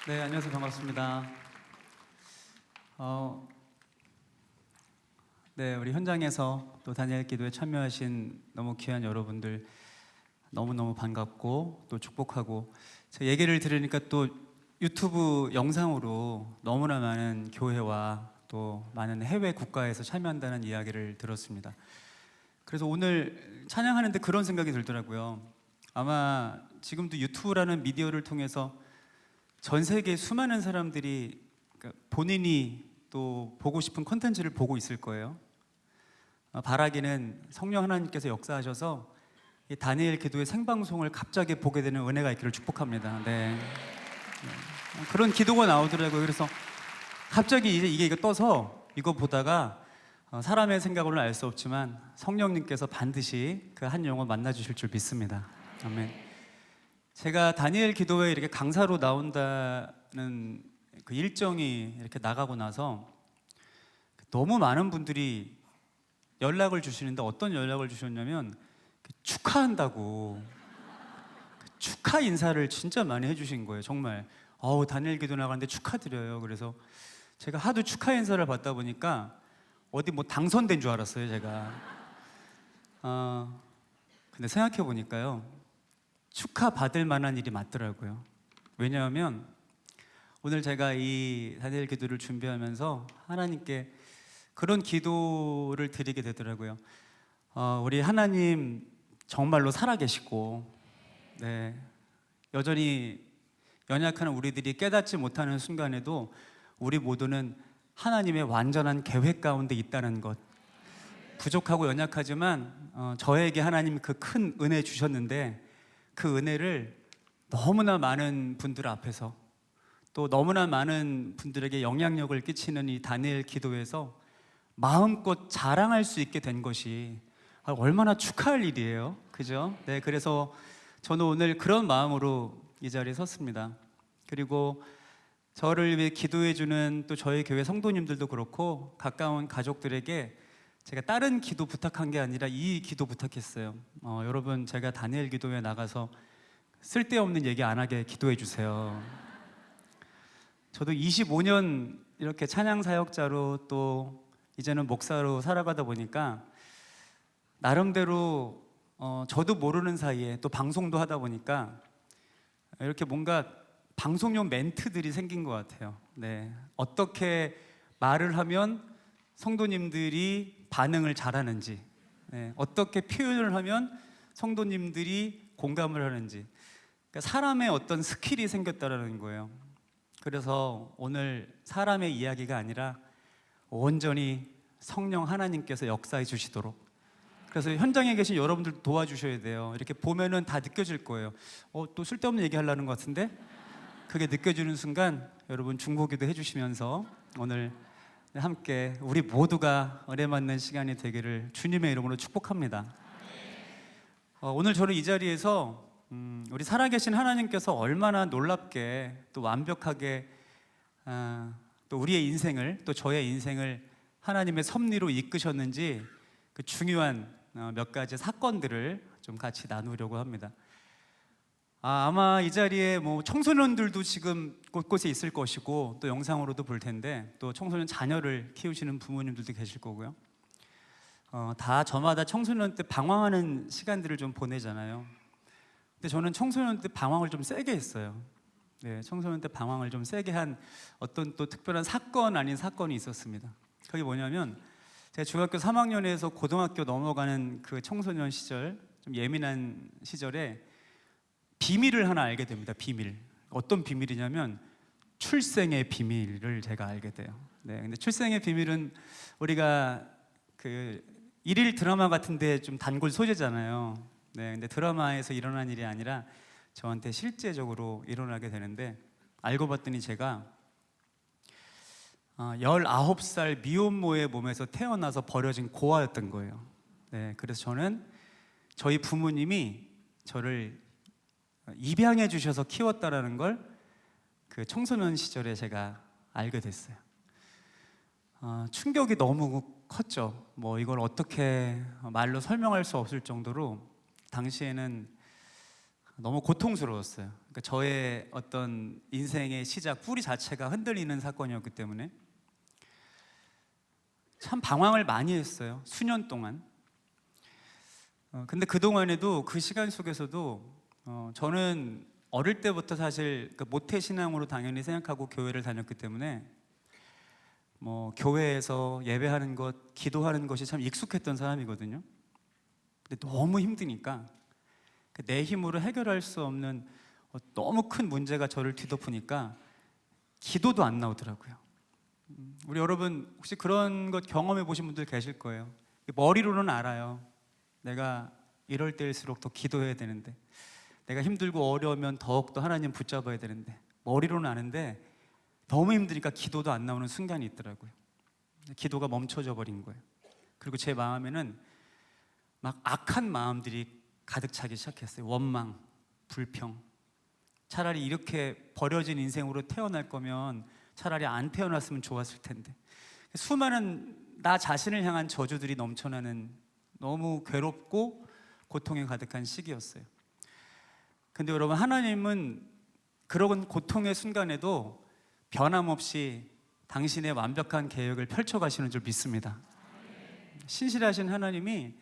네, 안녕하세요. 반갑습니다. 네, 우리 현장에서 또 다니엘 기도에 참여하신 너무 귀한 여러분들 너무너무 반갑고 또 축복하고, 제 얘기를 들으니까 또 유튜브 영상으로 너무나 많은 교회와 또 많은 해외 국가에서 참여한다는 이야기를 들었습니다. 그래서 오늘 찬양하는데 그런 생각이 들더라고요. 아마 지금도 유튜브라는 미디어를 통해서 전 세계 수많은 사람들이 본인이 또 보고 싶은 콘텐츠를 보고 있을 거예요. 바라기는 성령 하나님께서 역사하셔서 이 다니엘 기도의 생방송을 갑자기 보게 되는 은혜가 있기를 축복합니다. 네. 그런 기도가 나오더라고요. 그래서 갑자기 이제 이거 떠서 이거 보다가 사람의 생각으로는 알 수 없지만 성령님께서 반드시 그 한 영혼 만나 주실 줄 믿습니다. 아멘. 제가 다니엘 기도에 이렇게 강사로 나온다는 그 일정이 이렇게 나가고 나서 너무 많은 분들이 연락을 주시는데, 어떤 연락을 주셨냐면 축하한다고 축하 인사를 진짜 많이 해주신 거예요. 정말 다니엘 기도 나가는데 축하드려요. 그래서 제가 하도 축하 인사를 받다 보니까 어디 뭐 당선된 줄 알았어요, 제가. 근데 생각해 보니까요, 축하받을 만한 일이 맞더라고요. 왜냐하면 오늘 제가 이 다니엘 기도를 준비하면서 하나님께 그런 기도를 드리게 되더라고요. 우리 하나님 정말로 살아계시고, 네, 여전히 연약한 우리들이 깨닫지 못하는 순간에도 우리 모두는 하나님의 완전한 계획 가운데 있다는 것. 부족하고 연약하지만 저에게 하나님 그 큰 은혜 주셨는데, 그 은혜를 너무나 많은 분들 앞에서 또 너무나 많은 분들에게 영향력을 끼치는 이 다니엘 기도에서 마음껏 자랑할 수 있게 된 것이 얼마나 축하할 일이에요. 그죠? 네, 그래서 저는 오늘 그런 마음으로 이 자리에 섰습니다. 그리고 저를 위해 기도해주는 또 저희 교회 성도님들도 그렇고 가까운 가족들에게 제가 다른 기도 부탁한 게 아니라 이 기도 부탁했어요. 여러분, 제가 다니엘 기도에 나가서 쓸데없는 얘기 안 하게 기도해 주세요. 저도 25년 이렇게 찬양 사역자로 또 이제는 목사로 살아가다 보니까 나름대로 저도 모르는 사이에 또 방송도 하다 보니까 이렇게 뭔가 방송용 멘트들이 생긴 것 같아요. 네, 어떻게 말을 하면 성도님들이 반응을 잘하는지, 네, 어떻게 표현을 하면 성도님들이 공감을 하는지, 그러니까 사람의 어떤 스킬이 생겼다라는 거예요. 그래서 오늘 사람의 이야기가 아니라 온전히 성령 하나님께서 역사해 주시도록, 그래서 현장에 계신 여러분들 도와주셔야 돼요. 이렇게 보면은 다 느껴질 거예요. 또 쓸데없는 얘기 하려는 것 같은데, 그게 느껴지는 순간 여러분 중보기도 해주시면서 오늘 함께 우리 모두가 은혜 받는 시간이 되기를 주님의 이름으로 축복합니다. 오늘 저는 이 자리에서 우리 살아계신 하나님께서 얼마나 놀랍게 또 완벽하게 또 우리의 인생을, 또 저의 인생을 하나님의 섭리로 이끄셨는지 그 중요한 몇 가지 사건들을 좀 같이 나누려고 합니다. 아마 이 자리에 뭐 청소년들도 지금 곳곳에 있을 것이고 또 영상으로도 볼 텐데, 또 청소년 자녀를 키우시는 부모님들도 계실 거고요. 다 저마다 청소년 때 방황하는 시간들을 좀 보내잖아요. 근데 저는 청소년 때 방황을 좀 세게 했어요. 네, 청소년 때 방황을 좀 세게 한 어떤 또 특별한 사건 아닌 사건이 있었습니다. 그게 뭐냐면, 제가 중학교 3학년에서 고등학교 넘어가는 그 청소년 시절, 좀 예민한 시절에 비밀을 하나 알게 됩니다. 비밀. 어떤 비밀이냐면 출생의 비밀을 제가 알게 돼요. 네, 근데 출생의 비밀은 우리가 그 일일 드라마 같은데 좀 단골 소재잖아요. 네, 근데 드라마에서 일어난 일이 아니라 저한테 실제적으로 일어나게 되는데, 알고 봤더니 제가 19살 미혼모의 몸에서 태어나서 버려진 고아였던 거예요. 네, 그래서 저는 저희 부모님이 저를 입양해 주셔서 키웠다라는 걸 그 청소년 시절에 제가 알게 됐어요. 충격이 너무 컸죠. 뭐 이걸 어떻게 말로 설명할 수 없을 정도로 당시에는 너무 고통스러웠어요. 그러니까 저의 어떤 인생의 시작, 뿌리 자체가 흔들리는 사건이었기 때문에 참 방황을 많이 했어요. 수년 동안. 근데 그동안에도 그 시간 속에서도 저는 어릴 때부터 사실 그 모태 신앙으로 당연히 생각하고 교회를 다녔기 때문에 뭐 교회에서 예배하는 것, 기도하는 것이 참 익숙했던 사람이거든요. 근데 너무 힘드니까 내 힘으로 해결할 수 없는 너무 큰 문제가 저를 뒤덮으니까 기도도 안 나오더라고요. 우리 여러분 혹시 그런 것 경험해 보신 분들 계실 거예요. 머리로는 알아요. 내가 이럴 때일수록 더 기도해야 되는데, 내가 힘들고 어려우면 더욱더 하나님 붙잡아야 되는데, 머리로는 아는데 너무 힘드니까 기도도 안 나오는 순간이 있더라고요. 기도가 멈춰져 버린 거예요. 그리고 제 마음에는 막 악한 마음들이 가득 차기 시작했어요. 원망, 불평. 차라리 이렇게 버려진 인생으로 태어날 거면 차라리 안 태어났으면 좋았을 텐데. 수많은 나 자신을 향한 저주들이 넘쳐나는 너무 괴롭고 고통에 가득한 시기였어요. 근데 여러분, 하나님은 그런 고통의 순간에도 변함없이 당신의 완벽한 계획을 펼쳐가시는 줄 믿습니다. 신실하신 하나님이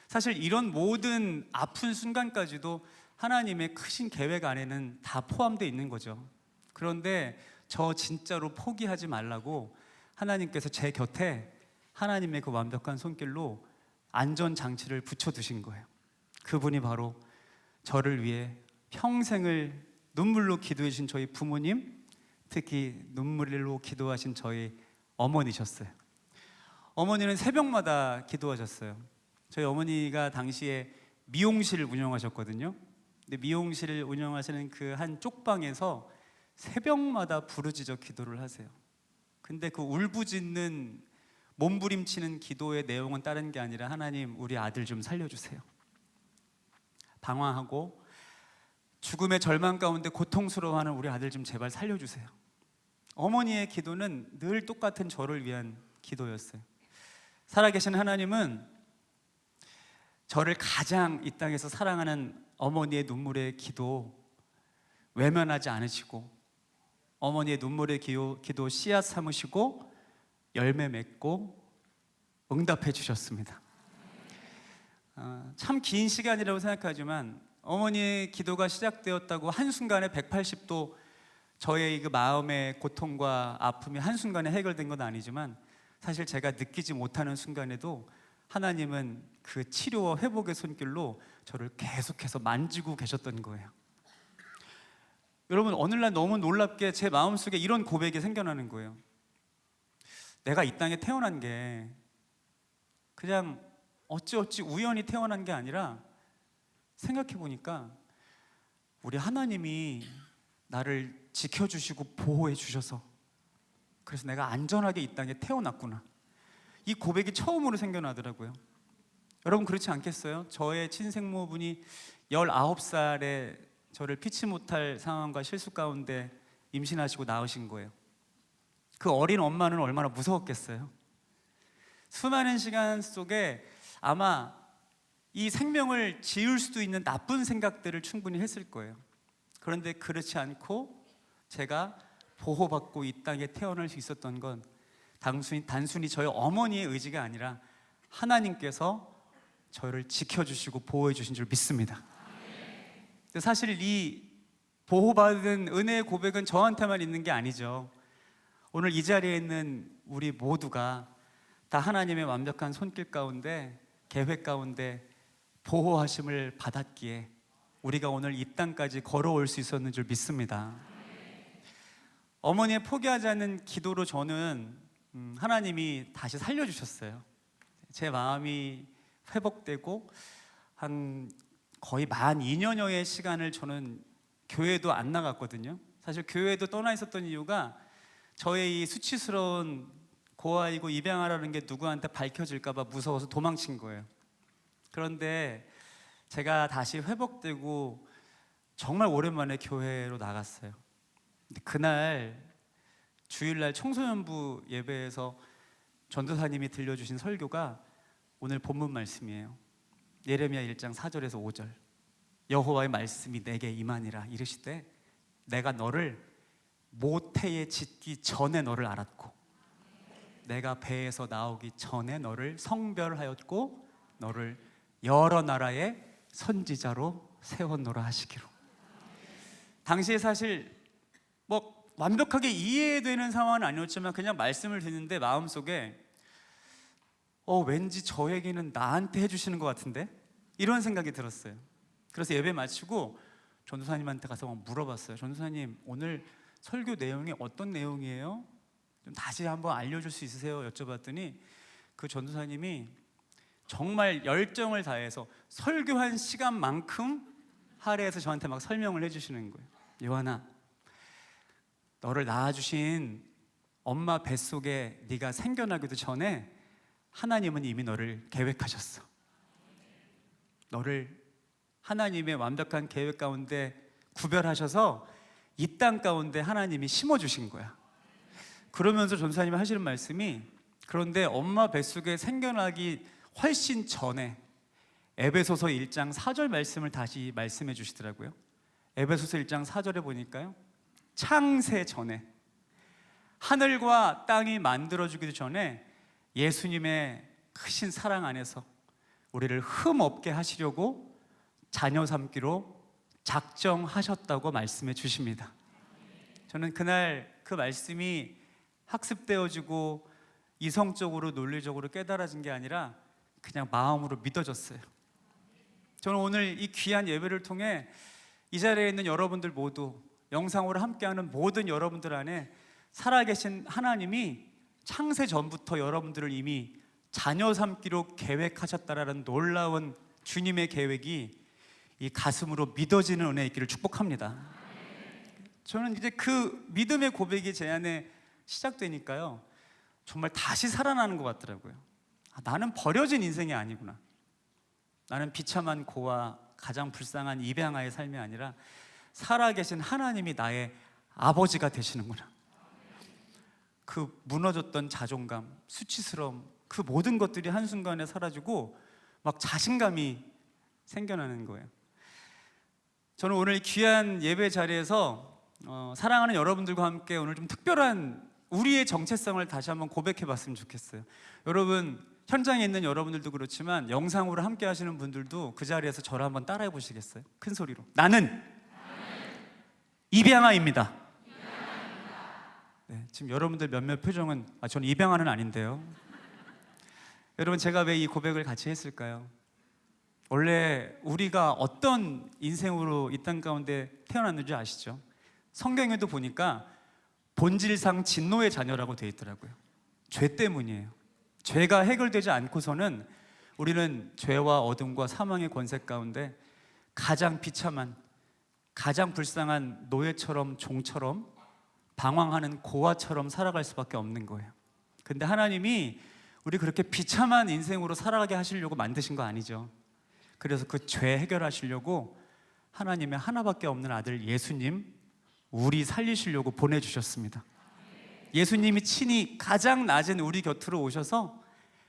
사실 이런 모든 아픈 순간까지도 하나님의 크신 계획 안에는 다 포함되어 있는 거죠. 그런데 저 진짜로 포기하지 말라고 하나님께서 제 곁에 하나님의 그 완벽한 손길로 안전장치를 붙여두신 거예요. 그분이 바로 저를 위해 평생을 눈물로 기도해 주신 저희 부모님, 특히 눈물로 기도하신 저희 어머니셨어요. 어머니는 새벽마다 기도하셨어요. 저희 어머니가 당시에 미용실을 운영하셨거든요. 근데 미용실을 운영하시는 그 한 쪽방에서 새벽마다 부르짖어 기도를 하세요. 근데 그 울부짖는 몸부림치는 기도의 내용은 다른 게 아니라 하나님, 우리 아들 좀 살려주세요. 방황하고 죽음의 절망 가운데 고통스러워하는 우리 아들 좀 제발 살려주세요. 어머니의 기도는 늘 똑같은 저를 위한 기도였어요. 살아계신 하나님은 저를 가장 이 땅에서 사랑하는 어머니의 눈물의 기도 외면하지 않으시고, 어머니의 눈물의 기도 씨앗 삼으시고 열매 맺고 응답해 주셨습니다. 참 긴 시간이라고 생각하지만 어머니의 기도가 시작되었다고 한순간에 180도 저의 그 마음의 고통과 아픔이 한순간에 해결된 건 아니지만, 사실 제가 느끼지 못하는 순간에도 하나님은 그 치료와 회복의 손길로 저를 계속해서 만지고 계셨던 거예요. 여러분, 어느 날 너무 놀랍게 제 마음속에 이런 고백이 생겨나는 거예요. 내가 이 땅에 태어난 게 그냥 어찌어찌 우연히 태어난 게 아니라, 생각해 보니까 우리 하나님이 나를 지켜주시고 보호해 주셔서 그래서 내가 안전하게 이 땅에 태어났구나. 이 고백이 처음으로 생겨나더라고요. 여러분, 그렇지 않겠어요? 저의 친생모분이 19살에 저를 피치 못할 상황과 실수 가운데 임신하시고 낳으신 거예요. 그 어린 엄마는 얼마나 무서웠겠어요? 수많은 시간 속에 아마 이 생명을 지울 수도 있는 나쁜 생각들을 충분히 했을 거예요. 그런데 그렇지 않고 제가 보호받고 이 땅에 태어날 수 있었던 건 단순히 저희 어머니의 의지가 아니라 하나님께서 저를 지켜주시고 보호해 주신 줄 믿습니다. 사실 이 보호받은 은혜의 고백은 저한테만 있는 게 아니죠. 오늘 이 자리에 있는 우리 모두가 다 하나님의 완벽한 손길 가운데, 계획 가운데 보호하심을 받았기에 우리가 오늘 이 땅까지 걸어올 수 있었는 줄 믿습니다. 어머니의 포기하지 않는 기도로 저는 하나님이 다시 살려주셨어요. 제 마음이 회복되고 한 거의 만 2년여의 시간을 저는 교회도 안 나갔거든요. 사실 교회도 떠나 있었던 이유가 저의 이 수치스러운 고아이고 입양하라는 게 누구한테 밝혀질까 봐 무서워서 도망친 거예요. 그런데 제가 다시 회복되고 정말 오랜만에 교회로 나갔어요. 근데 그날 주일날 청소년부 예배에서 전도사님이 들려주신 설교가 오늘 본문 말씀이에요. 예레미야 1장 4절에서 5절. 여호와의 말씀이 내게 임하니라 이르시되 내가 너를 모태에 짓기 전에 너를 알았고 내가 배에서 나오기 전에 너를 성별하였고 너를 여러 나라의 선지자로 세웠노라 하시기로. 당시에 사실 뭐 완벽하게 이해되는 상황은 아니었지만 그냥 말씀을 듣는데 마음속에 왠지 저 얘기는 나한테 해주시는 것 같은데 이런 생각이 들었어요. 그래서 예배 마치고 전도사님한테 가서 물어봤어요. 전도사님, 오늘 설교 내용이 어떤 내용이에요? 좀 다시 한번 알려줄 수 있으세요? 여쭤봤더니 그 전도사님이 정말 열정을 다해서 설교한 시간만큼 할애해서 저한테 막 설명을 해주시는 거예요. 요한아, 너를 낳아주신 엄마 뱃속에 네가 생겨나기도 전에 하나님은 이미 너를 계획하셨어. 너를 하나님의 완벽한 계획 가운데 구별하셔서 이 땅 가운데 하나님이 심어주신 거야. 그러면서 전도사님이 하시는 말씀이 그런데 엄마 뱃속에 생겨나기 훨씬 전에 에베소서 1장 4절 말씀을 다시 말씀해 주시더라고요. 에베소서 1장 4절에 보니까요, 창세 전에 하늘과 땅이 만들어지기도 전에 예수님의 크신 사랑 안에서 우리를 흠 없게 하시려고 자녀 삼기로 작정하셨다고 말씀해 주십니다. 저는 그날 그 말씀이 학습되어지고 이성적으로 논리적으로 깨달아진 게 아니라 그냥 마음으로 믿어졌어요. 저는 오늘 이 귀한 예배를 통해 이 자리에 있는 여러분들 모두, 영상으로 함께하는 모든 여러분들 안에 살아계신 하나님이 창세 전부터 여러분들을 이미 자녀 삼기로 계획하셨다라는 놀라운 주님의 계획이 이 가슴으로 믿어지는 은혜 있기를 축복합니다. 저는 이제 그 믿음의 고백이 제 안에 시작되니까요, 정말 다시 살아나는 것 같더라고요. 나는 버려진 인생이 아니구나. 나는 비참한 고와 가장 불쌍한 입양아의 삶이 아니라 살아계신 하나님이 나의 아버지가 되시는구나. 그 무너졌던 자존감, 수치스러움, 그 모든 것들이 한순간에 사라지고 막 자신감이 생겨나는 거예요. 저는 오늘 귀한 예배 자리에서 사랑하는 여러분들과 함께 오늘 좀 특별한 우리의 정체성을 다시 한번 고백해 봤으면 좋겠어요. 여러분, 현장에 있는 여러분들도 그렇지만 영상으로 함께 하시는 분들도 그 자리에서 저를 한번 따라해 보시겠어요? 큰 소리로. 나는 입양아입니다. 네, 지금 여러분들 몇몇 표정은 저는 입양아는 아닌데요. 여러분, 제가 왜 이 고백을 같이 했을까요? 원래 우리가 어떤 인생으로 이 땅 가운데 태어났는지 아시죠? 성경에도 보니까 본질상 진노의 자녀라고 되어 있더라고요. 죄 때문이에요. 죄가 해결되지 않고서는 우리는 죄와 어둠과 사망의 권세 가운데 가장 비참한, 가장 불쌍한 노예처럼, 종처럼, 방황하는 고아처럼 살아갈 수밖에 없는 거예요. 근데 하나님이 우리 그렇게 비참한 인생으로 살아가게 하시려고 만드신 거 아니죠. 그래서 그 죄 해결하시려고 하나님의 하나밖에 없는 아들 예수님, 우리 살리시려고 보내주셨습니다. 예수님이 친히 가장 낮은 우리 곁으로 오셔서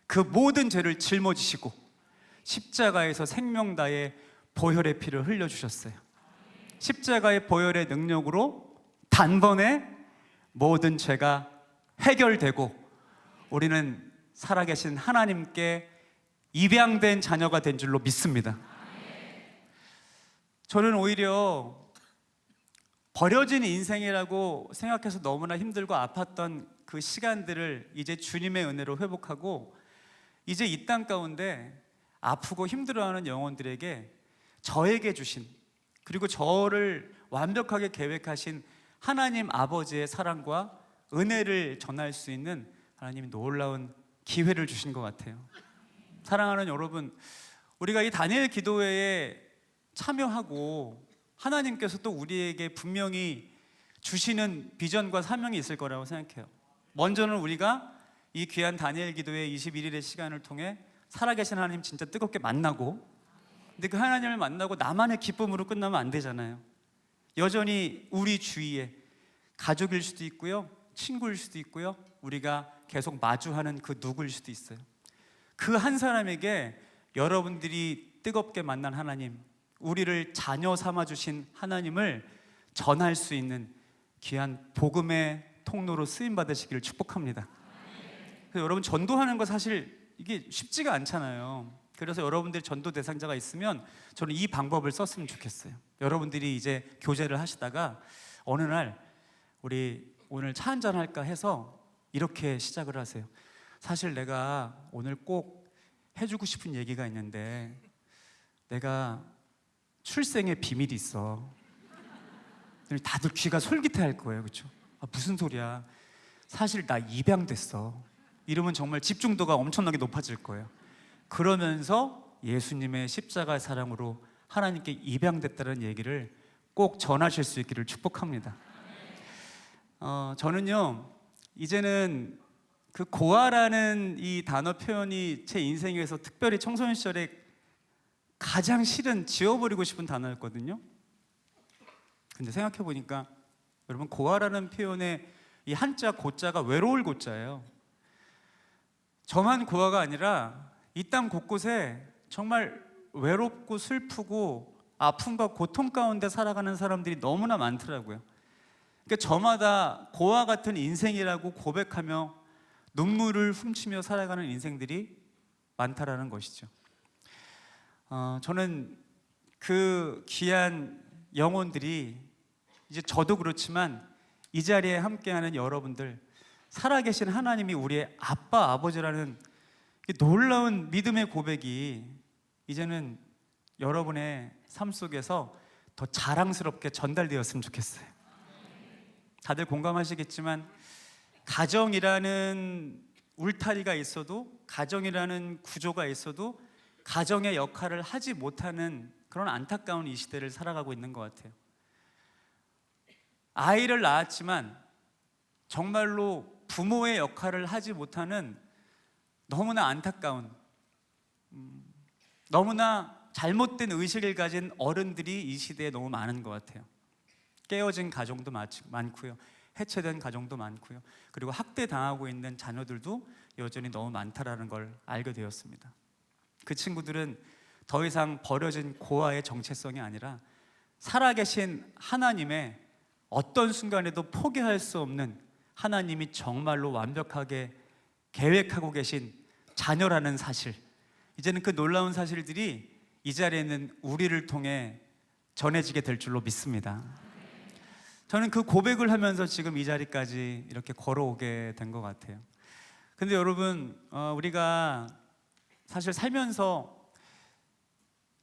그 모든 죄를 짊어지시고 십자가에서 생명 다해 보혈의 피를 흘려주셨어요. 십자가의 보혈의 능력으로 단번에 모든 죄가 해결되고 우리는 살아계신 하나님께 입양된 자녀가 된 줄로 믿습니다. 저는 오히려 버려진 인생이라고 생각해서 너무나 힘들고 아팠던 그 시간들을 이제 주님의 은혜로 회복하고 이제 이 땅 가운데 아프고 힘들어하는 영혼들에게 저에게 주신, 그리고 저를 완벽하게 계획하신 하나님 아버지의 사랑과 은혜를 전할 수 있는 하나님이 놀라운 기회를 주신 것 같아요. 사랑하는 여러분, 우리가 이 다니엘 기도회에 참여하고 하나님께서 또 우리에게 분명히 주시는 비전과 사명이 있을 거라고 생각해요. 먼저는 우리가 이 귀한 다니엘 기도회 21일의 시간을 통해 살아계신 하나님 진짜 뜨겁게 만나고, 근데 그 하나님을 만나고 나만의 기쁨으로 끝나면 안 되잖아요. 여전히 우리 주위에 가족일 수도 있고요, 친구일 수도 있고요, 우리가 계속 마주하는 그 누구일 수도 있어요. 그 한 사람에게 여러분들이 뜨겁게 만난 하나님, 우리를 자녀 삼아 주신 하나님을 전할 수 있는 귀한 복음의 통로로 쓰임 받으시기를 축복합니다. 그래서 여러분, 전도하는 거 사실 이게 쉽지가 않잖아요. 그래서 여러분들이 전도 대상자가 있으면 저는 이 방법을 썼으면 좋겠어요. 여러분들이 이제 교제를 하시다가 어느 날 우리 오늘 차 한잔 할까 해서 이렇게 시작을 하세요. 사실 내가 오늘 꼭 해주고 싶은 얘기가 있는데 내가 출생의 비밀이 있어. 다들 귀가 솔깃해할 거예요, 그렇죠? 아, 무슨 소리야? 사실 나 입양됐어. 이러면 정말 집중도가 엄청나게 높아질 거예요. 그러면서 예수님의 십자가의 사랑으로 하나님께 입양됐다는 얘기를 꼭 전하실 수 있기를 축복합니다. 저는요, 이제는 그 고아라는 이 단어 표현이 제 인생에서 특별히 청소년 시절에 가장 싫은, 지워버리고 싶은 단어였거든요. 근데 생각해보니까 여러분, 고아라는 표현의 이 한자 고자가 외로울 고자예요. 저만 고아가 아니라 이 땅 곳곳에 정말 외롭고 슬프고 아픔과 고통 가운데 살아가는 사람들이 너무나 많더라고요. 그러니까 저마다 고아 같은 인생이라고 고백하며 눈물을 훔치며 살아가는 인생들이 많다라는 것이죠. 저는 그 귀한 영혼들이, 이제 저도 그렇지만 이 자리에 함께하는 여러분들, 살아계신 하나님이 우리의 아빠, 아버지라는 놀라운 믿음의 고백이 이제는 여러분의 삶 속에서 더 자랑스럽게 전달되었으면 좋겠어요. 다들 공감하시겠지만 가정이라는 울타리가 있어도, 가정이라는 구조가 있어도 가정의 역할을 하지 못하는 그런 안타까운 이 시대를 살아가고 있는 것 같아요. 아이를 낳았지만 정말로 부모의 역할을 하지 못하는 너무나 안타까운, 너무나 잘못된 의식을 가진 어른들이 이 시대에 너무 많은 것 같아요. 깨어진 가정도 많고요, 해체된 가정도 많고요, 그리고 학대당하고 있는 자녀들도 여전히 너무 많다라는 걸 알게 되었습니다. 그 친구들은 더 이상 버려진 고아의 정체성이 아니라 살아계신 하나님의 어떤 순간에도 포기할 수 없는, 하나님이 정말로 완벽하게 계획하고 계신 자녀라는 사실, 이제는 그 놀라운 사실들이 이 자리에 있는 우리를 통해 전해지게 될 줄로 믿습니다. 저는 그 고백을 하면서 지금 이 자리까지 이렇게 걸어오게 된 것 같아요. 근데 여러분, 우리가 사실 살면서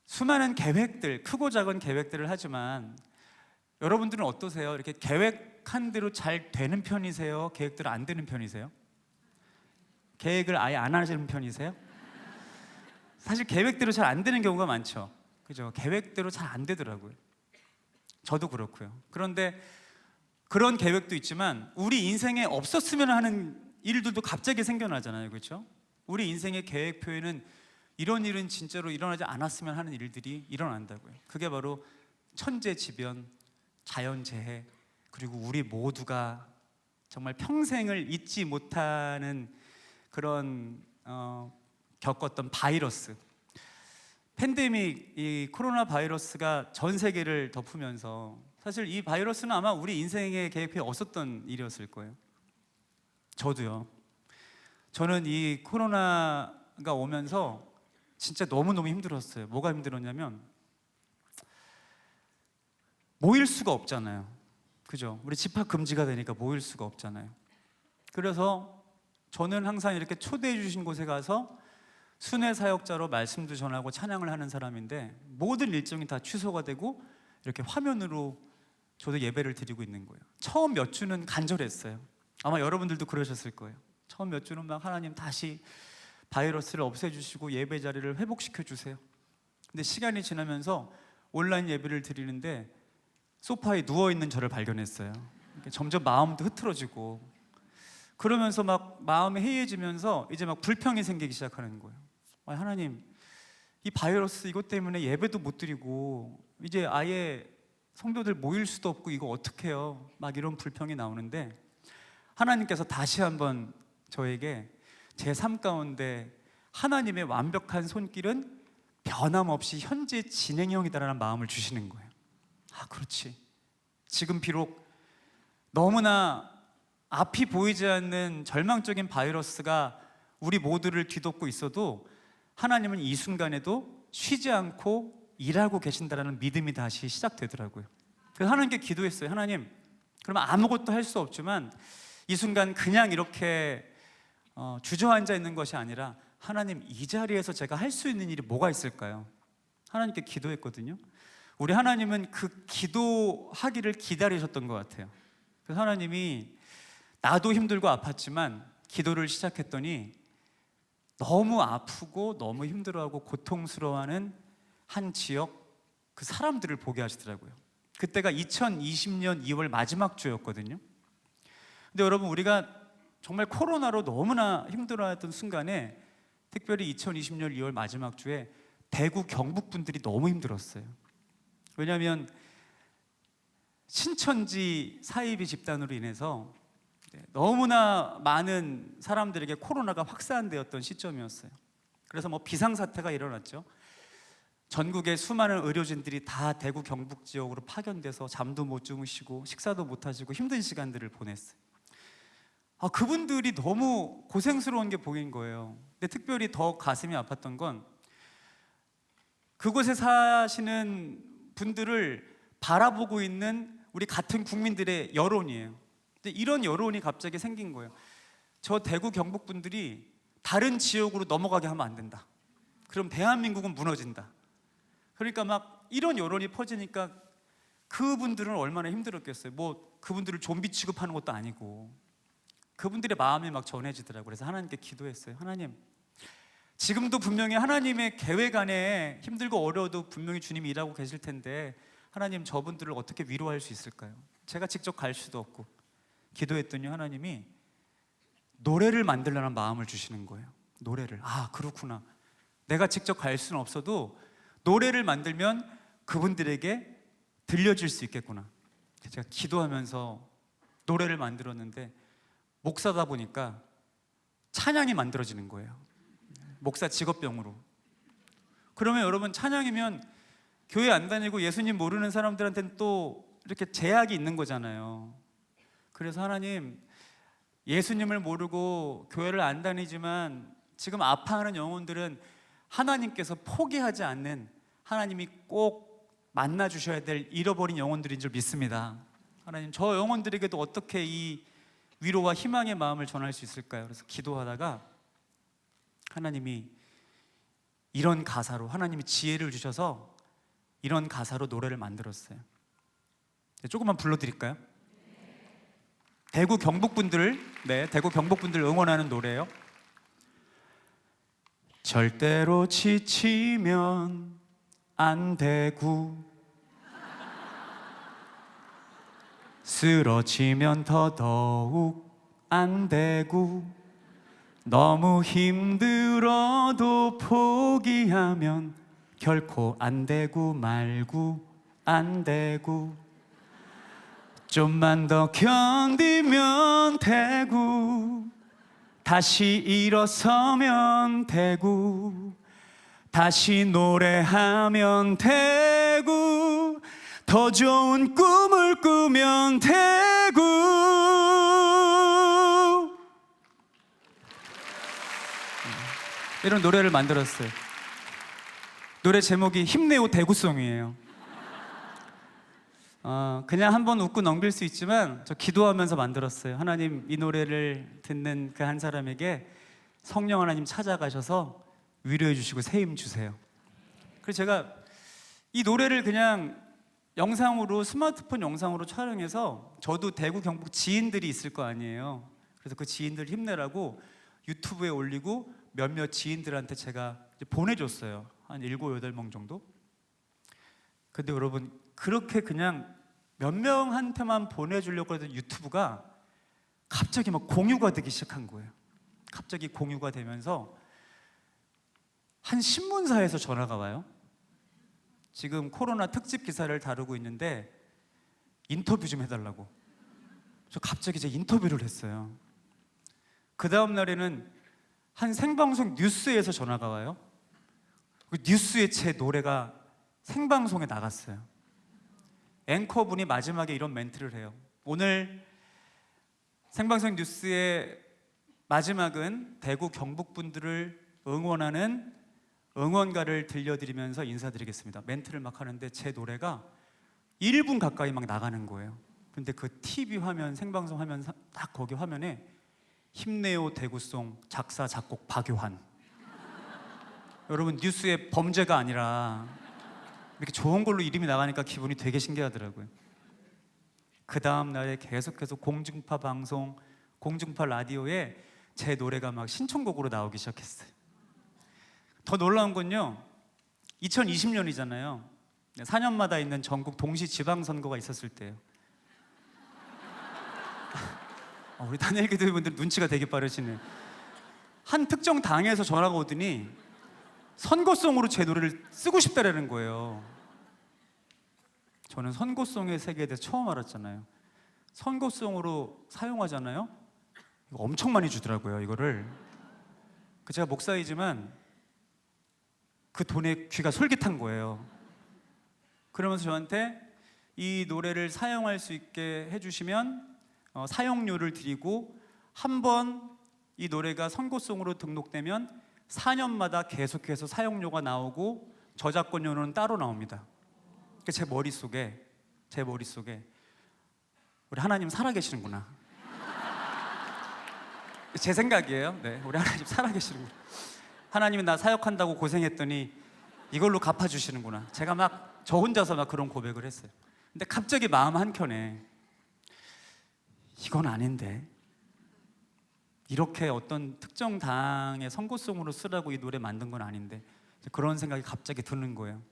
수많은 계획들, 크고 작은 계획들을 하지만 여러분들은 어떠세요? 이렇게 계획한 대로 잘 되는 편이세요? 계획대로 안 되는 편이세요? 계획을 아예 안 하시는 편이세요? 사실 계획대로 잘 안 되는 경우가 많죠. 그죠? 계획대로 잘 안 되더라고요. 저도 그렇고요. 그런데 그런 계획도 있지만 우리 인생에 없었으면 하는 일들도 갑자기 생겨나잖아요. 그렇죠? 우리 인생의 계획표에는 이런 일은 진짜로 일어나지 않았으면 하는 일들이 일어난다고요. 그게 바로 천재지변, 자연재해, 그리고 우리 모두가 정말 평생을 잊지 못하는 그런 겪었던 바이러스, 팬데믹, 이 코로나 바이러스가 전 세계를 덮으면서 사실 이 바이러스는 아마 우리 인생의 계획표에 없었던 일이었을 거예요. 저도요. 저는 이 코로나가 오면서 진짜 너무너무 힘들었어요. 뭐가 힘들었냐면 모일 수가 없잖아요. 그죠? 우리 집합 금지가 되니까 모일 수가 없잖아요. 그래서 저는 항상 이렇게 초대해 주신 곳에 가서 순회 사역자로 말씀도 전하고 찬양을 하는 사람인데 모든 일정이 다 취소가 되고 이렇게 화면으로 저도 예배를 드리고 있는 거예요. 처음 몇 주는 간절했어요. 아마 여러분들도 그러셨을 거예요. 처음 몇 주는 막 하나님 다시 바이러스를 없애주시고 예배 자리를 회복시켜 주세요. 근데 시간이 지나면서 온라인 예배를 드리는데 소파에 누워있는 저를 발견했어요. 점점 마음도 흐트러지고 그러면서 막 마음이 해이해지면서 이제 막 불평이 생기기 시작하는 거예요. 하나님, 이 바이러스 이것 때문에 예배도 못 드리고 이제 아예 성도들 모일 수도 없고 이거 어떡해요? 막 이런 불평이 나오는데 하나님께서 다시 한번 저에게 제 삶 가운데 하나님의 완벽한 손길은 변함없이 현재 진행형이다라는 마음을 주시는 거예요. 아, 그렇지. 지금 비록 너무나 앞이 보이지 않는 절망적인 바이러스가 우리 모두를 뒤덮고 있어도 하나님은 이 순간에도 쉬지 않고 일하고 계신다라는 믿음이 다시 시작되더라고요. 그래서 하나님께 기도했어요. 하나님, 그러면 아무것도 할 수 없지만 이 순간 그냥 이렇게 주저앉아 있는 것이 아니라 하나님, 이 자리에서 제가 할 수 있는 일이 뭐가 있을까요? 하나님께 기도했거든요. 우리 하나님은 그 기도하기를 기다리셨던 것 같아요. 그래서 하나님이 나도 힘들고 아팠지만 기도를 시작했더니 너무 아프고 너무 힘들어하고 고통스러워하는 한 지역 그 사람들을 보게 하시더라고요. 그때가 2020년 2월 마지막 주였거든요. 근데 여러분, 우리가 정말 코로나로 너무나 힘들어했던 순간에 특별히 2020년 2월 마지막 주에 대구 경북 분들이 너무 힘들었어요. 왜냐하면 신천지 사이비 집단으로 인해서 너무나 많은 사람들에게 코로나가 확산되었던 시점이었어요. 그래서 비상사태가 일어났죠. 전국의 수많은 의료진들이 다 대구 경북 지역으로 파견돼서 잠도 못 주무시고 식사도 못 하시고 힘든 시간들을 보냈어요. 그분들이 너무 고생스러운 게 보인 거예요. 근데 특별히 더 가슴이 아팠던 건 그곳에 사시는 분들을 바라보고 있는 우리 같은 국민들의 여론이에요. 근데 이런 여론이 갑자기 생긴 거예요. 저 대구 경북 분들이 다른 지역으로 넘어가게 하면 안 된다. 그럼 대한민국은 무너진다. 그러니까 막 이런 여론이 퍼지니까 그분들은 얼마나 힘들었겠어요. 그분들을 좀비 취급하는 것도 아니고 그분들의 마음이 막 전해지더라고요. 그래서 하나님께 기도했어요. 하나님, 지금도 분명히 하나님의 계획 안에 힘들고 어려워도 분명히 주님이 일하고 계실 텐데 하나님, 저분들을 어떻게 위로할 수 있을까요? 제가 직접 갈 수도 없고. 기도했더니 하나님이 노래를 만들라는 마음을 주시는 거예요. 노래를. 그렇구나. 내가 직접 갈 수는 없어도 노래를 만들면 그분들에게 들려줄 수 있겠구나. 제가 기도하면서 노래를 만들었는데 목사다 보니까 찬양이 만들어지는 거예요. 목사 직업병으로. 그러면 여러분, 찬양이면 교회 안 다니고 예수님 모르는 사람들한테는 또 이렇게 제약이 있는 거잖아요. 그래서 하나님, 예수님을 모르고 교회를 안 다니지만 지금 아파하는 영혼들은 하나님께서 포기하지 않는, 하나님이 꼭 만나주셔야 될 잃어버린 영혼들인 줄 믿습니다. 하나님, 저 영혼들에게도 어떻게 이 위로와 희망의 마음을 전할 수 있을까요? 그래서 기도하다가 하나님이 이런 가사로, 하나님이 지혜를 주셔서 이런 가사로 노래를 만들었어요. 조금만 불러드릴까요? 대구 경북 분들 응원하는 노래예요. 절대로 지치면 안 되고 쓰러지면 더더욱 안 되고 너무 힘들어도 포기하면 결코 안 되고 말고 안 되고 좀만 더 견디면 되고 다시 일어서면 되고 다시 노래하면 되고 더 좋은 꿈을 꾸면 되고. 이런 노래를 만들었어요. 노래 제목이 힘내요 대구송이에요. 그냥 한번 웃고 넘길 수 있지만 저 기도하면서 만들었어요. 하나님, 이 노래를 듣는 그 한 사람에게 성령 하나님 찾아가셔서 위로해 주시고 새 힘 주세요. 그래서 제가 이 노래를 그냥 영상으로, 스마트폰 영상으로 촬영해서, 저도 대구 경북 지인들이 있을 거 아니에요. 그래서 그 지인들 힘내라고 유튜브에 올리고 몇몇 지인들한테 제가 보내줬어요. 한 7, 8명 정도. 근데 여러분, 그렇게 그냥 몇 명한테만 보내주려고 했던 유튜브가 갑자기 막 공유가 되기 시작한 거예요. 갑자기 공유가 되면서 한 신문사에서 전화가 와요. 지금 코로나 특집 기사를 다루고 있는데 인터뷰 좀 해달라고. 저 갑자기 제 인터뷰를 했어요. 그 다음 날에는 한 생방송 뉴스에서 전화가 와요. 그 뉴스에 제 노래가 생방송에 나갔어요. 앵커분이 마지막에 이런 멘트를 해요. 오늘 생방송 뉴스의 마지막은 대구 경북 분들을 응원하는 응원가를 들려드리면서 인사드리겠습니다. 멘트를 막 하는데 제 노래가 1분 가까이 막 나가는 거예요. 근데 그 TV 화면, 생방송 화면 딱 거기 화면에 힘내요 대구송 작사 작곡 박요한. 여러분, 뉴스에 범죄가 아니라 이렇게 좋은 걸로 이름이 나가니까 기분이 되게 신기하더라고요. 그 다음 날에 계속해서 공중파 방송, 공중파 라디오에 제 노래가 막 신청곡으로 나오기 시작했어요. 더 놀라운 건요, 2020년이잖아요. 4년마다 있는 전국 동시 지방선거가 있었을 때예요. 우리 다니엘 기도회분들 눈치가 되게 빠르시네요. 한 특정 당에서 전화가 오더니 선거송으로 제 노래를 쓰고 싶다라는 거예요. 저는 선거송의 세계에 대해서 처음 알았잖아요. 선거송으로 사용하잖아요. 이거 엄청 많이 주더라고요, 이거를. 제가 목사이지만 그 돈에 귀가 솔깃한 거예요. 그러면서 저한테 이 노래를 사용할 수 있게 해주시면 사용료를 드리고, 한 번 이 노래가 선거송으로 등록되면 4년마다 계속해서 사용료가 나오고 저작권료는 따로 나옵니다. 제 머릿속에 우리 하나님 살아계시는구나. 제 생각이에요. 네, 우리 하나님 살아계시는구나. 하나님이 나 사역한다고 고생했더니 이걸로 갚아주시는구나. 제가 막 저 혼자서 막 그런 고백을 했어요. 근데 갑자기 마음 한켠에 이건 아닌데, 이렇게 어떤 특정 당의 선거송으로 쓰라고 이 노래 만든 건 아닌데, 그런 생각이 갑자기 드는 거예요.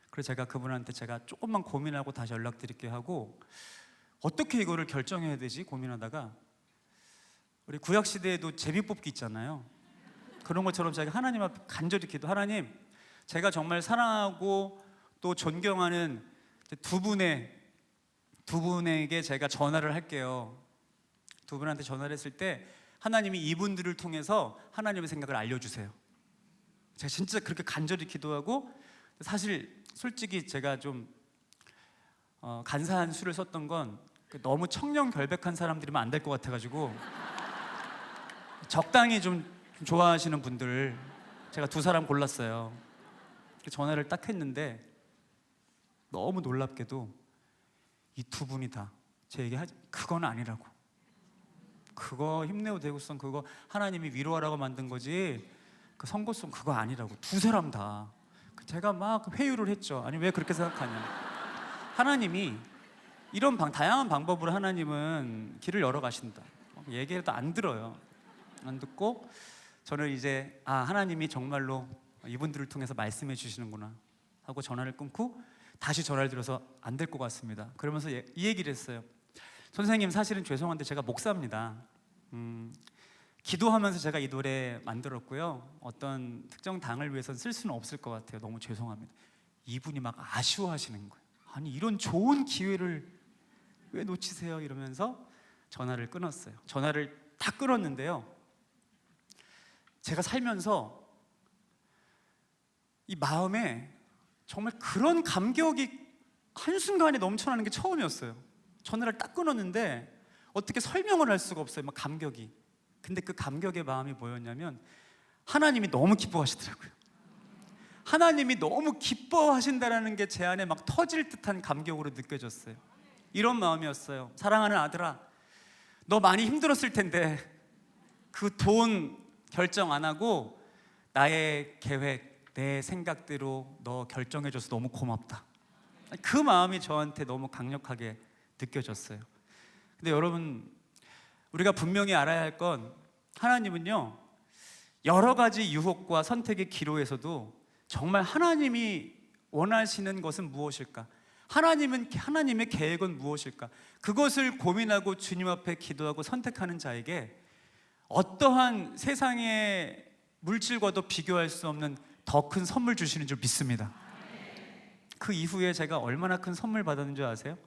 그래서 제가 그분한테 제가 조금만 고민하고 다시 연락드릴게요 하고, 어떻게 이거를 결정해야 되지 고민하다가, 우리 구약 시대에도 제비뽑기 있잖아요. 그런 것처럼 제가 하나님 앞에 간절히 기도, 하나님, 제가 정말 사랑하고 또 존경하는 두 분에게 제가 전화를 할게요. 두 분한테 전화를 했을 때 하나님이 이분들을 통해서 하나님의 생각을 알려주세요. 제가 진짜 그렇게 간절히 기도하고, 사실 솔직히 제가 좀 간사한 수를 썼던 건 너무 청렴결백한 사람들이면 안 될 것 같아가지고 적당히 좀 좋아하시는 분들 제가 2사람 골랐어요. 전화를 딱 했는데 너무 놀랍게도 이 2분이 다 제 얘기하지, 그건 아니라고. 그거 힘내요 대구송 그거 하나님이 위로하라고 만든 거지, 그 선거송 그거 아니라고. 2사람 다. 제가 막 회유를 했죠. 아니, 왜 그렇게 생각하냐. 하나님이 이런 다양한 방법으로 하나님은 길을 열어 가신다. 얘기해도 안 들어요. 안 듣고 저는 이제 하나님이 정말로 이분들을 통해서 말씀해 주시는구나 하고 전화를 끊고 다시 전화를 드려서 안 될 것 같습니다. 그러면서 이 얘기를 했어요. 선생님, 사실은 죄송한데 제가 목사입니다. 기도하면서 제가 이 노래 만들었고요. 어떤 특정 당을 위해서는 쓸 수는 없을 것 같아요. 너무 죄송합니다. 이분이 막 아쉬워하시는 거예요. 아니, 이런 좋은 기회를 왜 놓치세요? 이러면서 전화를 끊었어요. 전화를 다 끊었는데요, 제가 살면서 이 마음에 정말 그런 감격이 한순간에 넘쳐나는 게 처음이었어요. 전화를 딱 끊었는데 어떻게 설명을 할 수가 없어요. 막 감격이. 근데 그 감격의 마음이 뭐였냐면, 하나님이 너무 기뻐하시더라고요. 하나님이 너무 기뻐하신다라는 게 제 안에 막 터질 듯한 감격으로 느껴졌어요. 이런 마음이었어요. 사랑하는 아들아, 너 많이 힘들었을 텐데 그 돈 결정 안 하고 나의 계획, 내 생각대로 너 결정해줘서 너무 고맙다. 그 마음이 저한테 너무 강력하게 느껴졌어요. 근데 여러분, 우리가 분명히 알아야 할 건, 하나님은요, 여러 가지 유혹과 선택의 기로에서도 정말 하나님이 원하시는 것은 무엇일까? 하나님의 계획은 무엇일까? 그것을 고민하고 주님 앞에 기도하고 선택하는 자에게 어떠한 세상의 물질과도 비교할 수 없는 더 큰 선물 주시는 줄 믿습니다. 그 이후에 제가 얼마나 큰 선물 받았는 줄 아세요?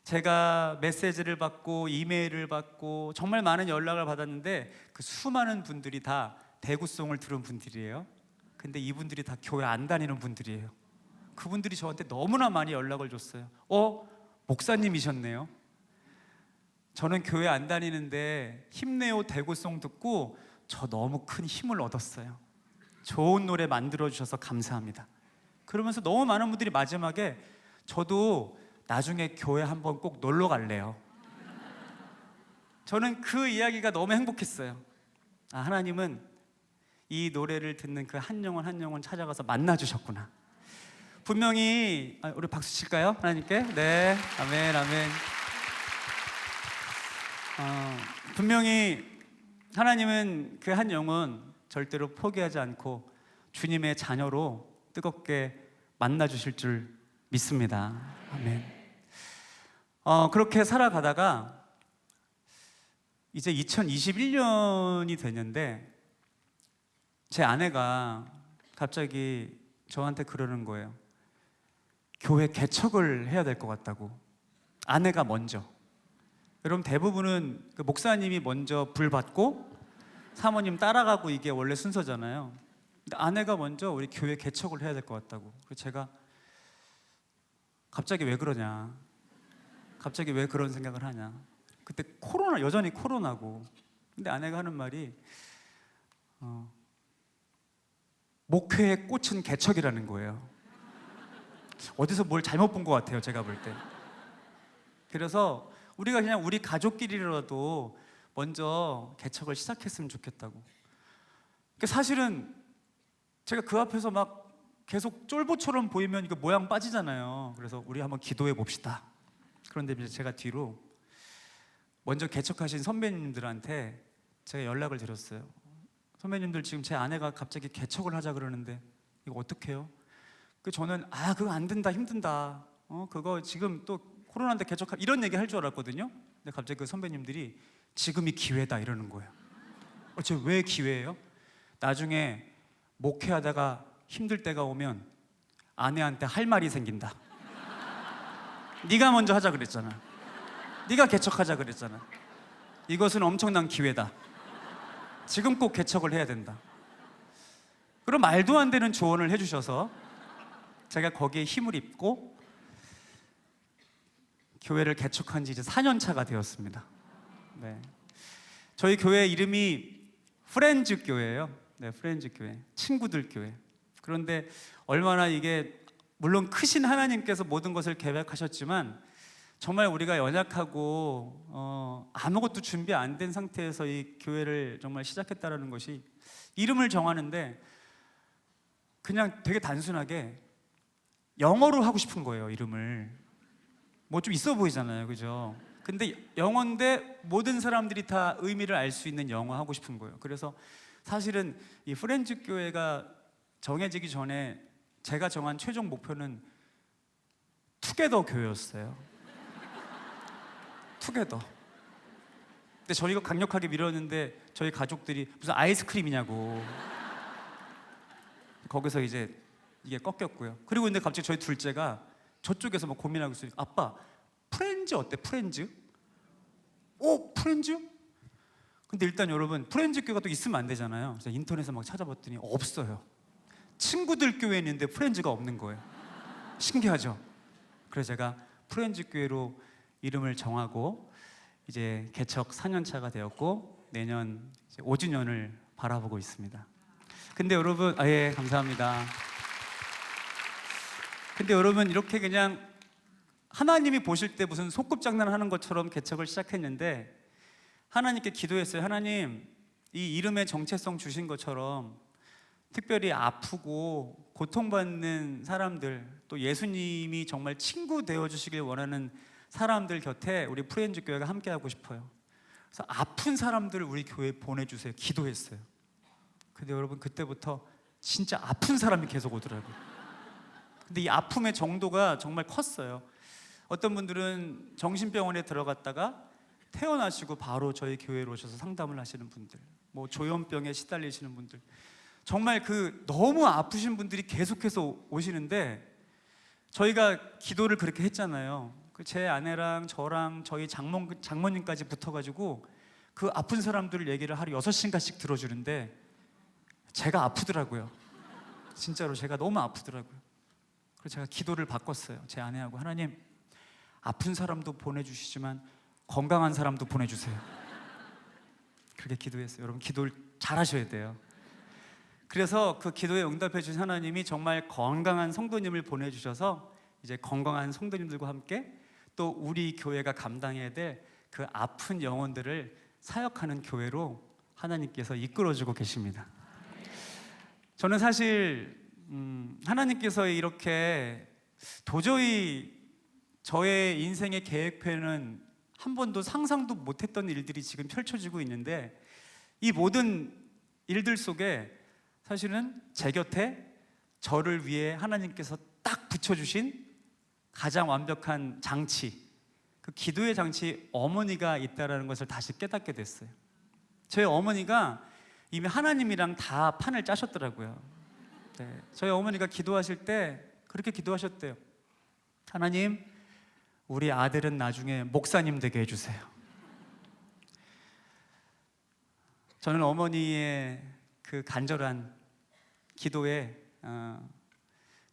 제가 메시지를 받고 이메일을 받고 정말 많은 연락을 받았는데 그 수많은 분들이 다 대구송을 들은 분들이에요. 근데 이분들이 다 교회 안 다니는 분들이에요. 그분들이 저한테 너무나 많이 연락을 줬어요. 목사님이셨네요. 저는 교회 안 다니는데 힘내요 대구송 듣고 저 너무 큰 힘을 얻었어요. 좋은 노래 만들어주셔서 감사합니다. 그러면서 너무 많은 분들이 마지막에 저도 나중에 교회 한번 꼭 놀러 갈래요. 저는 그 이야기가 너무 행복했어요. 하나님은 이 노래를 듣는 그 한 영혼 한 영혼 찾아가서 만나주셨구나. 분명히 우리 박수 칠까요? 하나님께? 네, 아멘, 아멘. 분명히 하나님은 그 한 영혼 절대로 포기하지 않고 주님의 자녀로 뜨겁게 만나주실 줄 믿습니다. 아멘. 그렇게 살아가다가 이제 2021년이 됐는데 제 아내가 갑자기 저한테 그러는 거예요. 교회 개척을 해야 될 것 같다고. 아내가 먼저. 여러분 대부분은 그 목사님이 먼저 불 받고 사모님 따라가고 이게 원래 순서잖아요. 근데 아내가 먼저 우리 교회 개척을 해야 될 것 같다고. 그래서 제가 갑자기 왜 그러냐, 갑자기 왜 그런 생각을 하냐. 그때 여전히 코로나고. 근데 아내가 하는 말이 목회의 꽃은 개척이라는 거예요. 어디서 뭘 잘못 본 것 같아요, 제가 볼 때. 그래서 우리가 그냥 우리 가족끼리라도 먼저 개척을 시작했으면 좋겠다고. 사실은 제가 그 앞에서 막 계속 쫄보처럼 보이면 이거 모양 빠지잖아요. 그래서 우리 한번 기도해 봅시다. 그런데 이제 제가 뒤로 먼저 개척하신 선배님들한테 제가 연락을 드렸어요. 선배님들, 지금 제 아내가 갑자기 개척을 하자 그러는데 이거 어떡해요? 저는 그거 안 된다, 힘든다. 그거 지금 또 코로나인데 개척할 이런 얘기 할 줄 알았거든요. 근데 갑자기 그 선배님들이 지금이 기회다 이러는 거예요. 왜 기회예요? 나중에 목회하다가 힘들 때가 오면 아내한테 할 말이 생긴다. 네가 먼저 하자 그랬잖아. 네가 개척하자 그랬잖아. 이것은 엄청난 기회다. 지금 꼭 개척을 해야 된다. 그런 말도 안 되는 조언을 해주셔서 제가 거기에 힘을 입고 교회를 개척한 지 이제 4년 차가 되었습니다. 네. 저희 교회 이름이 프렌즈 교회예요. 네, 프렌즈 교회, 친구들 교회. 그런데 얼마나 이게, 물론 크신 하나님께서 모든 것을 계획하셨지만 정말 우리가 연약하고 아무것도 준비 안 된 상태에서 이 교회를 정말 시작했다라는 것이, 이름을 정하는데 그냥 되게 단순하게 영어로 하고 싶은 거예요. 이름을 뭐 좀 있어 보이잖아요, 그죠? 근데 영어인데 모든 사람들이 다 의미를 알 수 있는 영어 하고 싶은 거예요. 그래서 사실은 이 프렌즈 교회가 정해지기 전에 제가 정한 최종 목표는 투게더 교회였어요. 투게더. 근데 저희가 강력하게 밀었는데 저희 가족들이 무슨 아이스크림이냐고. 거기서 이제 이게 꺾였고요. 그리고 근데 갑자기 저희 둘째가 저쪽에서 막 고민하고 있어요. 아빠, 프렌즈 어때? 프렌즈? 프렌즈? 근데 일단 여러분, 프렌즈 교회가 또 있으면 안 되잖아요. 그래서 인터넷에 막 찾아봤더니 없어요. 친구들 교회에 있는데 프렌즈가 없는 거예요. 신기하죠? 그래서 제가 프렌즈 교회로 이름을 정하고 이제 개척 4년 차가 되었고 내년 이제 5주년을 바라보고 있습니다. 근데 여러분, 예, 감사합니다. 근데 여러분, 이렇게 그냥 하나님이 보실 때 무슨 소꿉장난하는 것처럼 개척을 시작했는데 하나님께 기도했어요. 하나님, 이 이름의 정체성 주신 것처럼 특별히 아프고 고통받는 사람들, 또 예수님이 정말 친구 되어주시길 원하는 사람들 곁에 우리 프렌즈 교회가 함께하고 싶어요. 그래서 아픈 사람들을 우리 교회에 보내주세요. 기도했어요. 근데 여러분, 그때부터 진짜 아픈 사람이 계속 오더라고요. 근데 이 아픔의 정도가 정말 컸어요. 어떤 분들은 정신병원에 들어갔다가 퇴원하시고 바로 저희 교회로 오셔서 상담을 하시는 분들, 뭐 조현병에 시달리시는 분들, 정말 그 너무 아프신 분들이 계속해서 오시는데 저희가 기도를 그렇게 했잖아요. 제 아내랑 저랑 저희 장모님까지 붙어가지고 그 아픈 사람들 얘기를 하루 6시간씩 들어주는데 제가 아프더라고요. 진짜로 제가 너무 아프더라고요. 그래서 제가 기도를 바꿨어요. 제 아내하고, 하나님, 아픈 사람도 보내주시지만 건강한 사람도 보내주세요. 그렇게 기도했어요. 여러분, 기도를 잘하셔야 돼요. 그래서 그 기도에 응답해 주신 하나님이 정말 건강한 성도님을 보내주셔서 이제 건강한 성도님들과 함께 또 우리 교회가 감당해야 될 그 아픈 영혼들을 사역하는 교회로 하나님께서 이끌어주고 계십니다. 저는 사실 하나님께서 이렇게 도저히 저의 인생의 계획표에는 한 번도 상상도 못했던 일들이 지금 펼쳐지고 있는데, 이 모든 일들 속에 사실은 제 곁에 저를 위해 하나님께서 딱 붙여주신 가장 완벽한 장치, 그 기도의 장치, 어머니가 있다는 것을 다시 깨닫게 됐어요. 저희 어머니가 이미 하나님이랑 다 판을 짜셨더라고요. 네, 저희 어머니가 기도하실 때 그렇게 기도하셨대요. 하나님, 우리 아들은 나중에 목사님 되게 해주세요. 저는 어머니의 그 간절한 기도에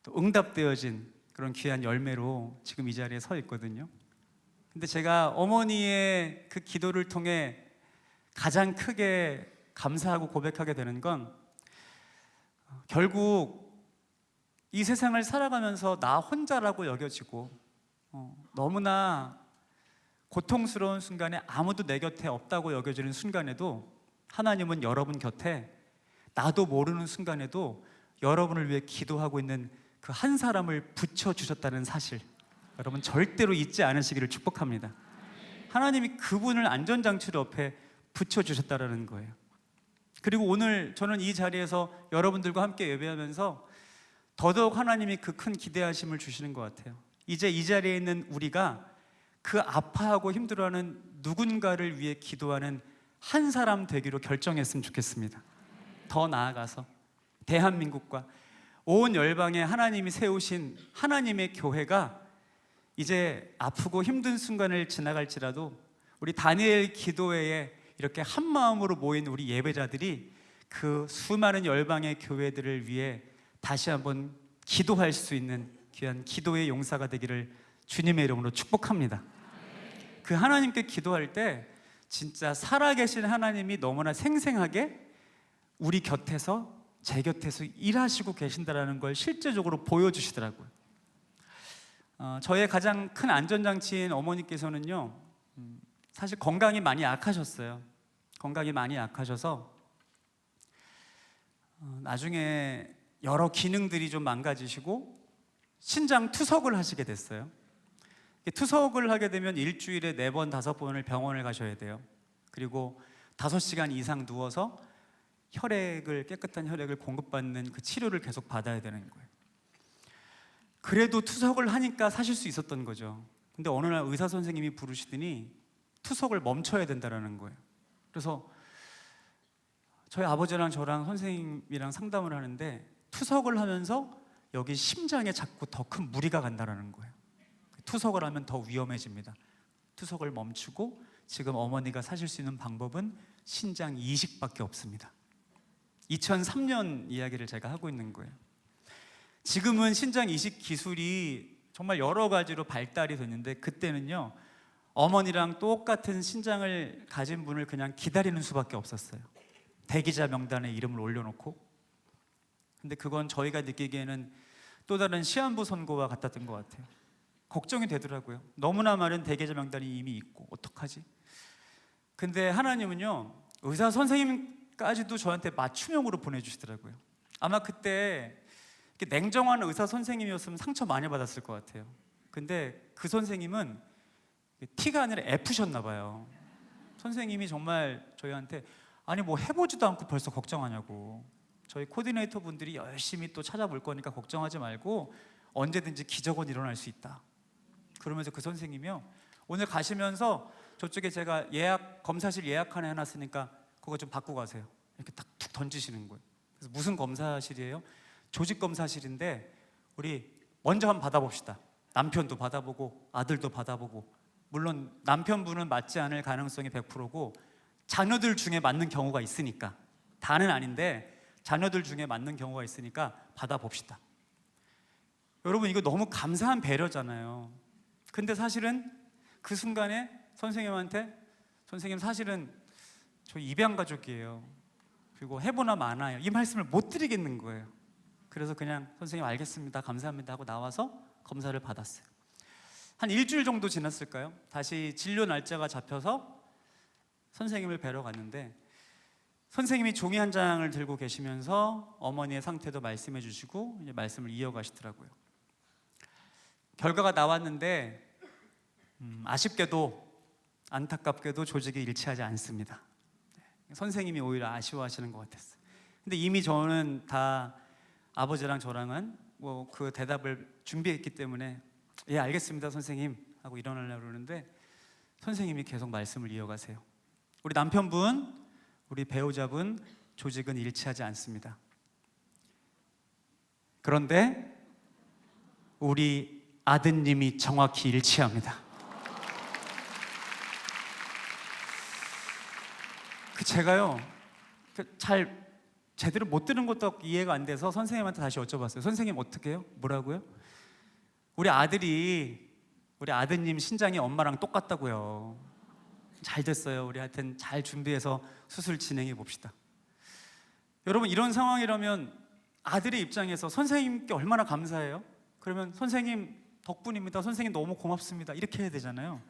또 응답되어진 그런 귀한 열매로 지금 이 자리에 서 있거든요. 근데 제가 어머니의 그 기도를 통해 가장 크게 감사하고 고백하게 되는 건, 결국 이 세상을 살아가면서 나 혼자라고 여겨지고 너무나 고통스러운 순간에 아무도 내 곁에 없다고 여겨지는 순간에도 하나님은 여러분 곁에, 나도 모르는 순간에도 여러분을 위해 기도하고 있는 그 한 사람을 붙여주셨다는 사실, 여러분 절대로 잊지 않으시기를 축복합니다. 하나님이 그분을 안전장치로 옆에 붙여주셨다는 거예요. 그리고 오늘 저는 이 자리에서 여러분들과 함께 예배하면서 더더욱 하나님이 그 큰 기대하심을 주시는 것 같아요. 이제 이 자리에 있는 우리가 그 아파하고 힘들어하는 누군가를 위해 기도하는 한 사람 되기로 결정했으면 좋겠습니다. 더 나아가서 대한민국과 온 열방에 하나님이 세우신 하나님의 교회가 이제 아프고 힘든 순간을 지나갈지라도 우리 다니엘 기도회에 이렇게 한 마음으로 모인 우리 예배자들이 그 수많은 열방의 교회들을 위해 다시 한번 기도할 수 있는 귀한 기도의 용사가 되기를 주님의 이름으로 축복합니다. 그 하나님께 기도할 때 진짜 살아계신 하나님이 너무나 생생하게 우리 곁에서, 제 곁에서 일하시고 계신다는 걸 실제적으로 보여주시더라고요. 저의 가장 큰 안전장치인 어머니께서는요, 사실 건강이 많이 약하셨어요. 건강이 많이 약하셔서 나중에 여러 기능들이 좀 망가지시고 신장 투석을 하시게 됐어요. 투석을 하게 되면 일주일에 4번, 5번을 병원을 가셔야 돼요. 그리고 5시간 이상 누워서 깨끗한 혈액을 공급받는 그 치료를 계속 받아야 되는 거예요. 그래도 투석을 하니까 사실 수 있었던 거죠. 근데 어느 날 의사 선생님이 부르시더니 투석을 멈춰야 된다는 거예요. 그래서 저희 아버지랑 저랑 선생님이랑 상담을 하는데, 투석을 하면서 여기 심장에 자꾸 더 큰 무리가 간다는 거예요. 투석을 하면 더 위험해집니다. 투석을 멈추고 지금 어머니가 사실 수 있는 방법은 신장 이식밖에 없습니다. 2003년 이야기를 제가 하고 있는 거예요. 지금은 신장 이식 기술이 정말 여러 가지로 발달이 됐는데, 그때는요, 어머니랑 똑같은 신장을 가진 분을 그냥 기다리는 수밖에 없었어요. 대기자 명단에 이름을 올려놓고. 근데 그건 저희가 느끼기에는 또 다른 시한부 선고와 같았던 것 같아요. 걱정이 되더라고요. 너무나 많은 대기자 명단이 이미 있고 어떡하지? 근데 하나님은요, 의사 선생님까지도 저한테 맞춤형으로 보내주시더라고요. 아마 그때 냉정한 의사 선생님이었으면 상처 많이 받았을 것 같아요. 근데 그 선생님은 T가 아니라 F셨나 봐요. 선생님이 정말 저희한테, 아니 뭐 해보지도 않고 벌써 걱정하냐고, 저희 코디네이터 분들이 열심히 또 찾아볼 거니까 걱정하지 말고 언제든지 기적은 일어날 수 있다. 그러면서 그 선생님이요, 오늘 가시면서 저쪽에 제가 검사실 예약 하나 해놨으니까 그거 좀 받고 가세요. 이렇게 딱 툭 던지시는 거예요. 그래서 무슨 검사실이에요? 조직검사실인데 우리 먼저 한번 받아봅시다. 남편도 받아보고 아들도 받아보고, 물론 남편분은 맞지 않을 가능성이 100%고 자녀들 중에 맞는 경우가 있으니까, 다는 아닌데 자녀들 중에 맞는 경우가 있으니까 받아봅시다. 여러분, 이거 너무 감사한 배려잖아요. 근데 사실은 그 순간에 선생님한테 선생님 사실은 저 입양 가족이에요. 그리고 해보나 마나요. 이 말씀을 못 드리겠는 거예요. 그래서 그냥 선생님 알겠습니다, 감사합니다 하고 나와서 검사를 받았어요. 한 일주일 정도 지났을까요? 다시 진료 날짜가 잡혀서 선생님을 뵈러 갔는데 선생님이 종이 한 장을 들고 계시면서 어머니의 상태도 말씀해 주시고 이제 말씀을 이어가시더라고요. 결과가 나왔는데 아쉽게도 안타깝게도 조직이 일치하지 않습니다. 선생님이 오히려 아쉬워하시는 것 같았어요. 근데 이미 저는 다 아버지랑 저랑은 뭐 그 대답을 준비했기 때문에 예 알겠습니다 선생님 하고 일어나려고 그러는데 선생님이 계속 말씀을 이어가세요. 우리 남편분, 우리 배우자분 조직은 일치하지 않습니다. 그런데 우리 아드님이 정확히 일치합니다. 제가요 잘 제대로 못 들은 것도 이해가 안 돼서 선생님한테 다시 여쭤봤어요. 선생님 어떻게 해요? 뭐라고요? 우리 아드님 신장이 엄마랑 똑같다고요. 잘 됐어요. 우리 하여튼 잘 준비해서 수술 진행해 봅시다. 여러분, 이런 상황이라면 아들의 입장에서 선생님께 얼마나 감사해요? 그러면 선생님 덕분입니다, 선생님 너무 고맙습니다 이렇게 해야 되잖아요.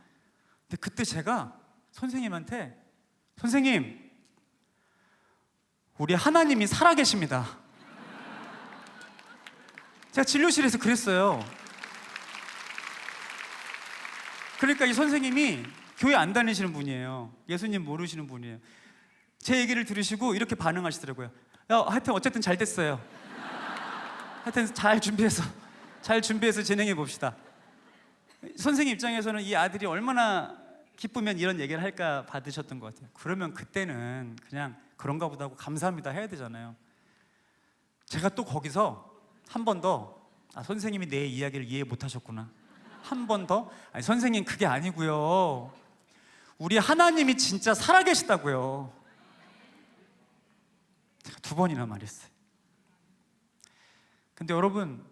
근데 그때 제가 선생님한테 선생님 우리 하나님이 살아계십니다. 제가 진료실에서 그랬어요. 그러니까 이 선생님이 교회 안 다니시는 분이에요. 예수님 모르시는 분이에요. 제 얘기를 들으시고 이렇게 반응하시더라고요. 야, 하여튼 어쨌든 잘 됐어요. 하여튼 잘 준비해서 진행해 봅시다. 선생님 입장에서는 이 아들이 얼마나 기쁘면 이런 얘기를 할까 받으셨던 것 같아요. 그러면 그때는 그냥 그런가 보다 하고 감사합니다 해야 되잖아요. 제가 또 거기서 한 번 더 선생님이 내 이야기를 이해 못하셨구나. 한 번 더 아니 선생님 그게 아니고요. 우리 하나님이 진짜 살아계시다고요. 제가 2번이나 말했어요. 근데 여러분,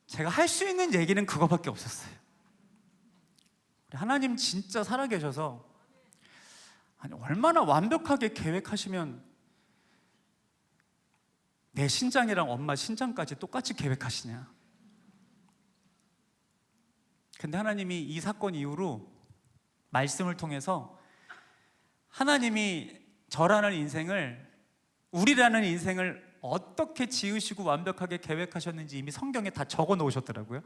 제가 할 수 있는 얘기는 그거밖에 없었어요. 우리 하나님 진짜 살아계셔서 아니, 얼마나 완벽하게 계획하시면 내 신장이랑 엄마 신장까지 똑같이 계획하시냐. 근데 하나님이 이 사건 이후로 말씀을 통해서 하나님이 저라는 인생을, 우리라는 인생을 어떻게 지으시고 완벽하게 계획하셨는지 이미 성경에 다 적어 놓으셨더라고요.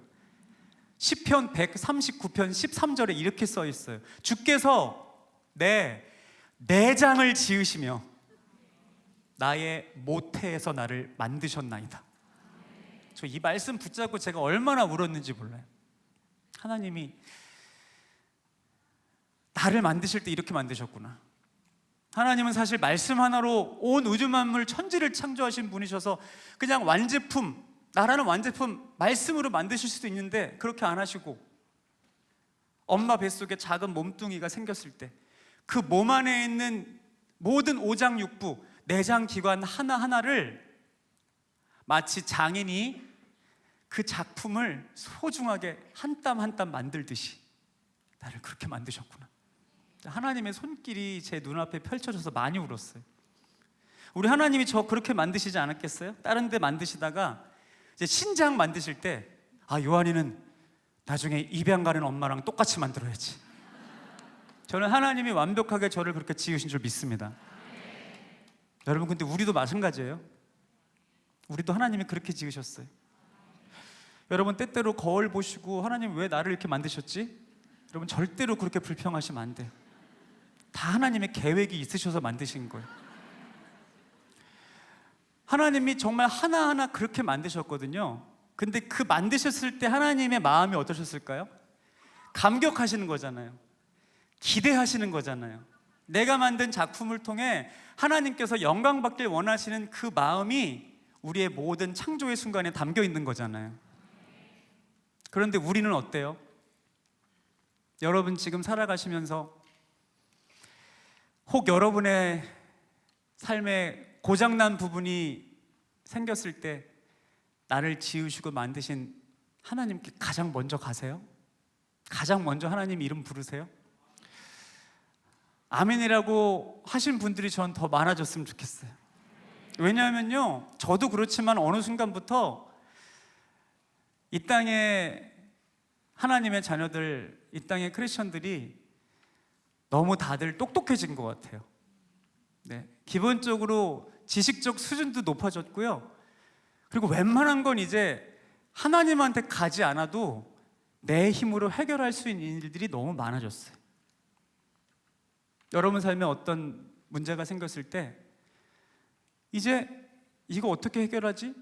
시편 139편 13절에 이렇게 써 있어요. 주께서 내 내장을 지으시며 나의 모태에서 나를 만드셨나이다. 저 이 말씀 붙잡고 제가 얼마나 울었는지 몰라요. 하나님이 나를 만드실 때 이렇게 만드셨구나. 하나님은 사실 말씀 하나로 온 우주 만물 천지를 창조하신 분이셔서 그냥 완제품, 나라는 완제품 말씀으로 만드실 수도 있는데 그렇게 안 하시고 엄마 뱃속에 작은 몸뚱이가 생겼을 때 그 몸 안에 있는 모든 오장육부, 내장기관 하나하나를 마치 장인이 그 작품을 소중하게 한 땀 한 땀 만들듯이 나를 그렇게 만드셨구나. 하나님의 손길이 제 눈앞에 펼쳐져서 많이 울었어요. 우리 하나님이 저 그렇게 만드시지 않았겠어요? 다른 데 만드시다가 이제 신장 만드실 때 요한이는 나중에 입양 가는 엄마랑 똑같이 만들어야지. 저는 하나님이 완벽하게 저를 그렇게 지으신 줄 믿습니다. 여러분, 근데 우리도 마찬가지예요. 우리도 하나님이 그렇게 지으셨어요. 여러분, 때때로 거울 보시고 하나님 왜 나를 이렇게 만드셨지? 여러분, 절대로 그렇게 불평하시면 안 돼요. 다 하나님의 계획이 있으셔서 만드신 거예요. 하나님이 정말 하나하나 그렇게 만드셨거든요. 근데 그 만드셨을 때 하나님의 마음이 어떠셨을까요? 감격하시는 거잖아요. 기대하시는 거잖아요. 내가 만든 작품을 통해 하나님께서 영광 받길 원하시는 그 마음이 우리의 모든 창조의 순간에 담겨 있는 거잖아요. 그런데 우리는 어때요? 여러분 지금 살아가시면서 혹 여러분의 삶에 고장난 부분이 생겼을 때 나를 지으시고 만드신 하나님께 가장 먼저 가세요? 가장 먼저 하나님 이름 부르세요? 아멘이라고 하신 분들이 전 더 많아졌으면 좋겠어요. 왜냐하면요, 저도 그렇지만 어느 순간부터 이 땅에 하나님의 자녀들, 이 땅의 크리스천들이 너무 다들 똑똑해진 것 같아요. 네, 기본적으로 지식적 수준도 높아졌고요. 그리고 웬만한 건 이제 하나님한테 가지 않아도 내 힘으로 해결할 수 있는 일들이 너무 많아졌어요. 여러분 삶에 어떤 문제가 생겼을 때 이제 이거 어떻게 해결하지?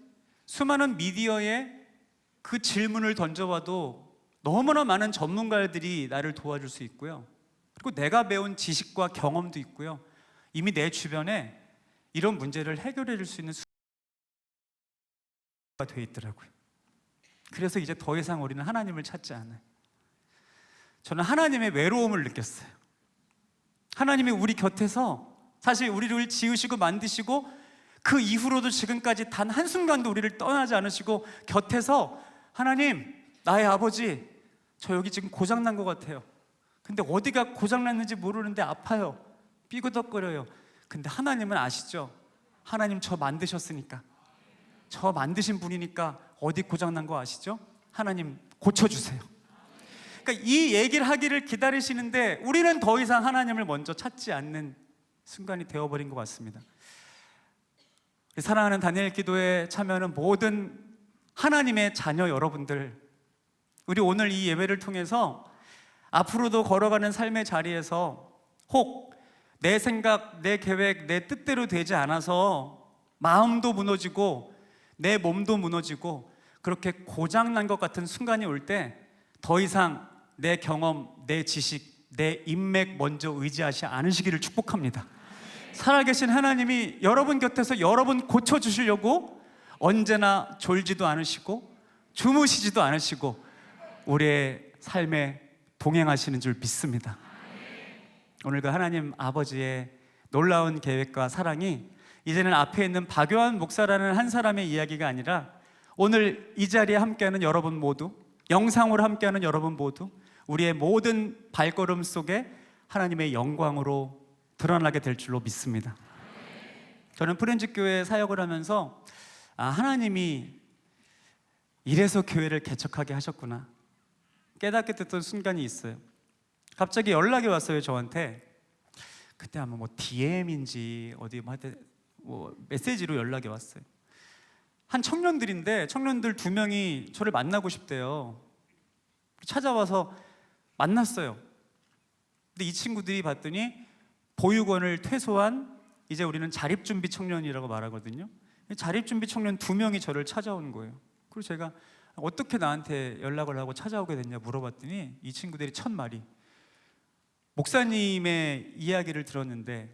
수많은 미디어에 그 질문을 던져봐도 너무나 많은 전문가들이 나를 도와줄 수 있고요. 그리고 내가 배운 지식과 경험도 있고요. 이미 내 주변에 이런 문제를 해결해 줄 수 있는 수가 되어 있더라고요. 그래서 이제 더 이상 우리는 하나님을 찾지 않아요. 저는 하나님의 외로움을 느꼈어요. 하나님이 우리 곁에서 사실 우리를 지으시고 만드시고 그 이후로도 지금까지 단 한순간도 우리를 떠나지 않으시고 곁에서 하나님, 나의 아버지, 저 여기 지금 고장난 것 같아요. 근데 어디가 고장났는지 모르는데 아파요. 삐그덕거려요. 근데 하나님은 아시죠? 하나님 저 만드셨으니까, 저 만드신 분이니까 어디 고장난 거 아시죠? 하나님 고쳐주세요. 그러니까 이 얘기를 하기를 기다리시는데 우리는 더 이상 하나님을 먼저 찾지 않는 순간이 되어버린 것 같습니다. 사랑하는 다니엘 기도에 참여하는 모든 하나님의 자녀 여러분들, 우리 오늘 이 예배를 통해서 앞으로도 걸어가는 삶의 자리에서 혹 내 생각, 내 계획, 내 뜻대로 되지 않아서 마음도 무너지고 내 몸도 무너지고 그렇게 고장난 것 같은 순간이 올 때 더 이상 내 경험, 내 지식, 내 인맥 먼저 의지하지 않으시기를 축복합니다. 살아계신 하나님이 여러분 곁에서 여러분 고쳐주시려고 언제나 졸지도 않으시고 주무시지도 않으시고 우리의 삶에 동행하시는 줄 믿습니다. 오늘 그 하나님 아버지의 놀라운 계획과 사랑이 이제는 앞에 있는 박요한 목사라는 한 사람의 이야기가 아니라 오늘 이 자리에 함께하는 여러분 모두, 영상으로 함께하는 여러분 모두, 우리의 모든 발걸음 속에 하나님의 영광으로 드러나게 될 줄로 믿습니다. 저는 프렌즈교회 사역을 하면서 하나님이 이래서 교회를 개척하게 하셨구나 깨닫게 됐던 순간이 있어요. 갑자기 연락이 왔어요, 저한테. 그때 아마 DM인지 어디 메시지로 연락이 왔어요. 한 청년들인데 청년들 2명이 저를 만나고 싶대요. 찾아와서 만났어요. 근데 이 친구들이 봤더니 보육원을 퇴소한 이제 우리는 자립준비 청년이라고 말하거든요. 자립준비 청년 2명이 저를 찾아온 거예요. 그리고 제가 어떻게 나한테 연락을 하고 찾아오게 됐냐 물어봤더니 이 친구들이 첫 말이 목사님의 이야기를 들었는데,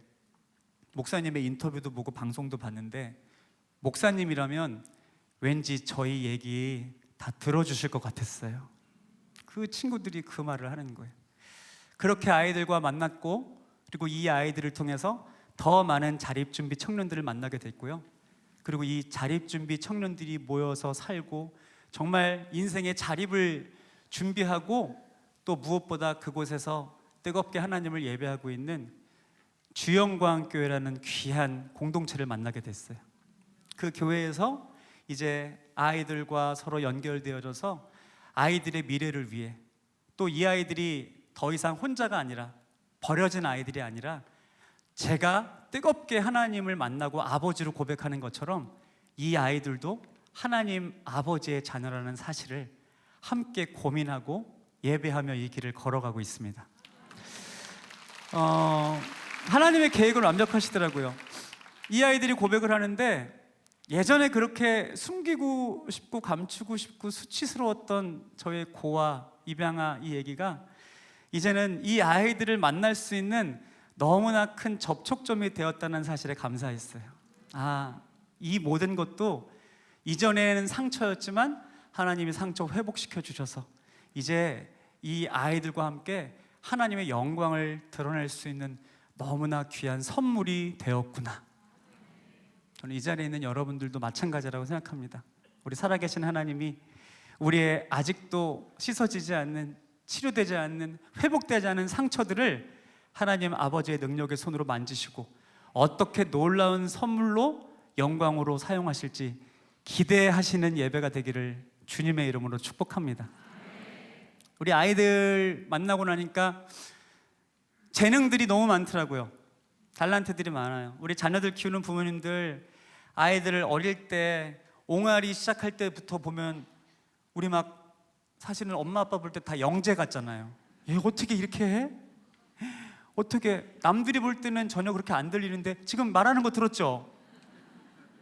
목사님의 인터뷰도 보고 방송도 봤는데 목사님이라면 왠지 저희 얘기 다 들어주실 것 같았어요. 그 친구들이 그 말을 하는 거예요. 그렇게 아이들과 만났고 그리고 이 아이들을 통해서 더 많은 자립준비 청년들을 만나게 됐고요. 그리고 이 자립준비 청년들이 모여서 살고 정말 인생의 자립을 준비하고 또 무엇보다 그곳에서 뜨겁게 하나님을 예배하고 있는 주영광교회라는 귀한 공동체를 만나게 됐어요. 그 교회에서 이제 아이들과 서로 연결되어져서 아이들의 미래를 위해 또 이 아이들이 더 이상 혼자가 아니라 버려진 아이들이 아니라 제가 뜨겁게 하나님을 만나고 아버지로 고백하는 것처럼 이 아이들도 하나님 아버지의 자녀라는 사실을 함께 고민하고 예배하며 이 길을 걸어가고 있습니다. 하나님의 계획을 완벽하시더라고요. 이 아이들이 고백을 하는데 예전에 그렇게 숨기고 싶고 감추고 싶고 수치스러웠던 저의 고아, 입양아 이 얘기가 이제는 이 아이들을 만날 수 있는 너무나 큰 접촉점이 되었다는 사실에 감사했어요. 이 모든 것도 이전에는 상처였지만 하나님이 상처 회복시켜 주셔서 이제 이 아이들과 함께 하나님의 영광을 드러낼 수 있는 너무나 귀한 선물이 되었구나. 저는 이 자리에 있는 여러분들도 마찬가지라고 생각합니다. 우리 살아계신 하나님이 우리의 아직도 씻어지지 않는, 치료되지 않는, 회복되지 않은 상처들을 하나님 아버지의 능력의 손으로 만지시고 어떻게 놀라운 선물로 영광으로 사용하실지 기대하시는 예배가 되기를 주님의 이름으로 축복합니다. 우리 아이들 만나고 나니까 재능들이 너무 많더라고요. 달란트들이 많아요. 우리 자녀들 키우는 부모님들 아이들을 어릴 때 옹알이 시작할 때부터 보면 우리 막 사실은 엄마 아빠 볼 때 다 영재 같잖아요. 얘 어떻게 이렇게 해? 어떻게 남들이 볼 때는 전혀 그렇게 안 들리는데 지금 말하는 거 들었죠?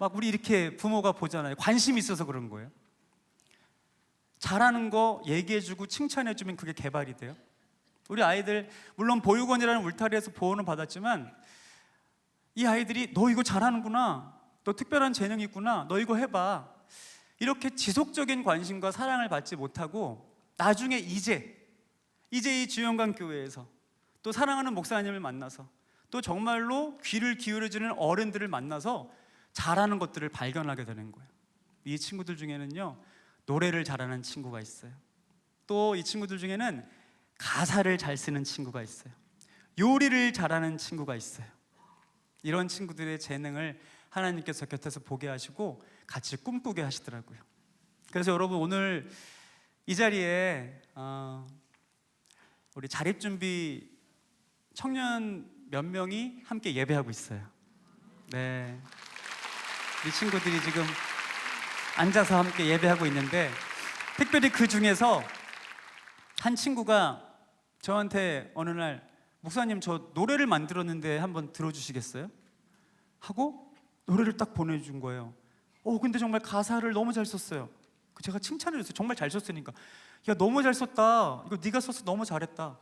막 우리 이렇게 부모가 보잖아요. 관심이 있어서 그런 거예요. 잘하는 거 얘기해주고 칭찬해주면 그게 개발이 돼요. 우리 아이들 물론 보육원이라는 울타리에서 보호는 받았지만 이 아이들이 너 이거 잘하는구나, 너 특별한 재능이 있구나, 너 이거 해봐, 이렇게 지속적인 관심과 사랑을 받지 못하고 나중에 이제 이 주영강 교회에서 또 사랑하는 목사님을 만나서 또 정말로 귀를 기울여주는 어른들을 만나서 잘하는 것들을 발견하게 되는 거예요. 이 친구들 중에는요, 노래를 잘하는 친구가 있어요. 또 이 친구들 중에는 가사를 잘 쓰는 친구가 있어요. 요리를 잘하는 친구가 있어요. 이런 친구들의 재능을 하나님께서 곁에서 보게 하시고 같이 꿈꾸게 하시더라고요. 그래서 여러분 오늘 이 자리에 우리 자립준비 청년 몇 명이 함께 예배하고 있어요. 네, 이 친구들이 지금 앉아서 함께 예배하고 있는데 특별히 그 중에서 한 친구가 저한테 어느 날 목사님 저 노래를 만들었는데 한번 들어주시겠어요? 하고 노래를 딱 보내준 거예요. 근데 정말 가사를 너무 잘 썼어요. 제가 칭찬을 했어요. 정말 잘 썼으니까. 야 너무 잘 썼다, 이거 네가 써서 너무 잘했다.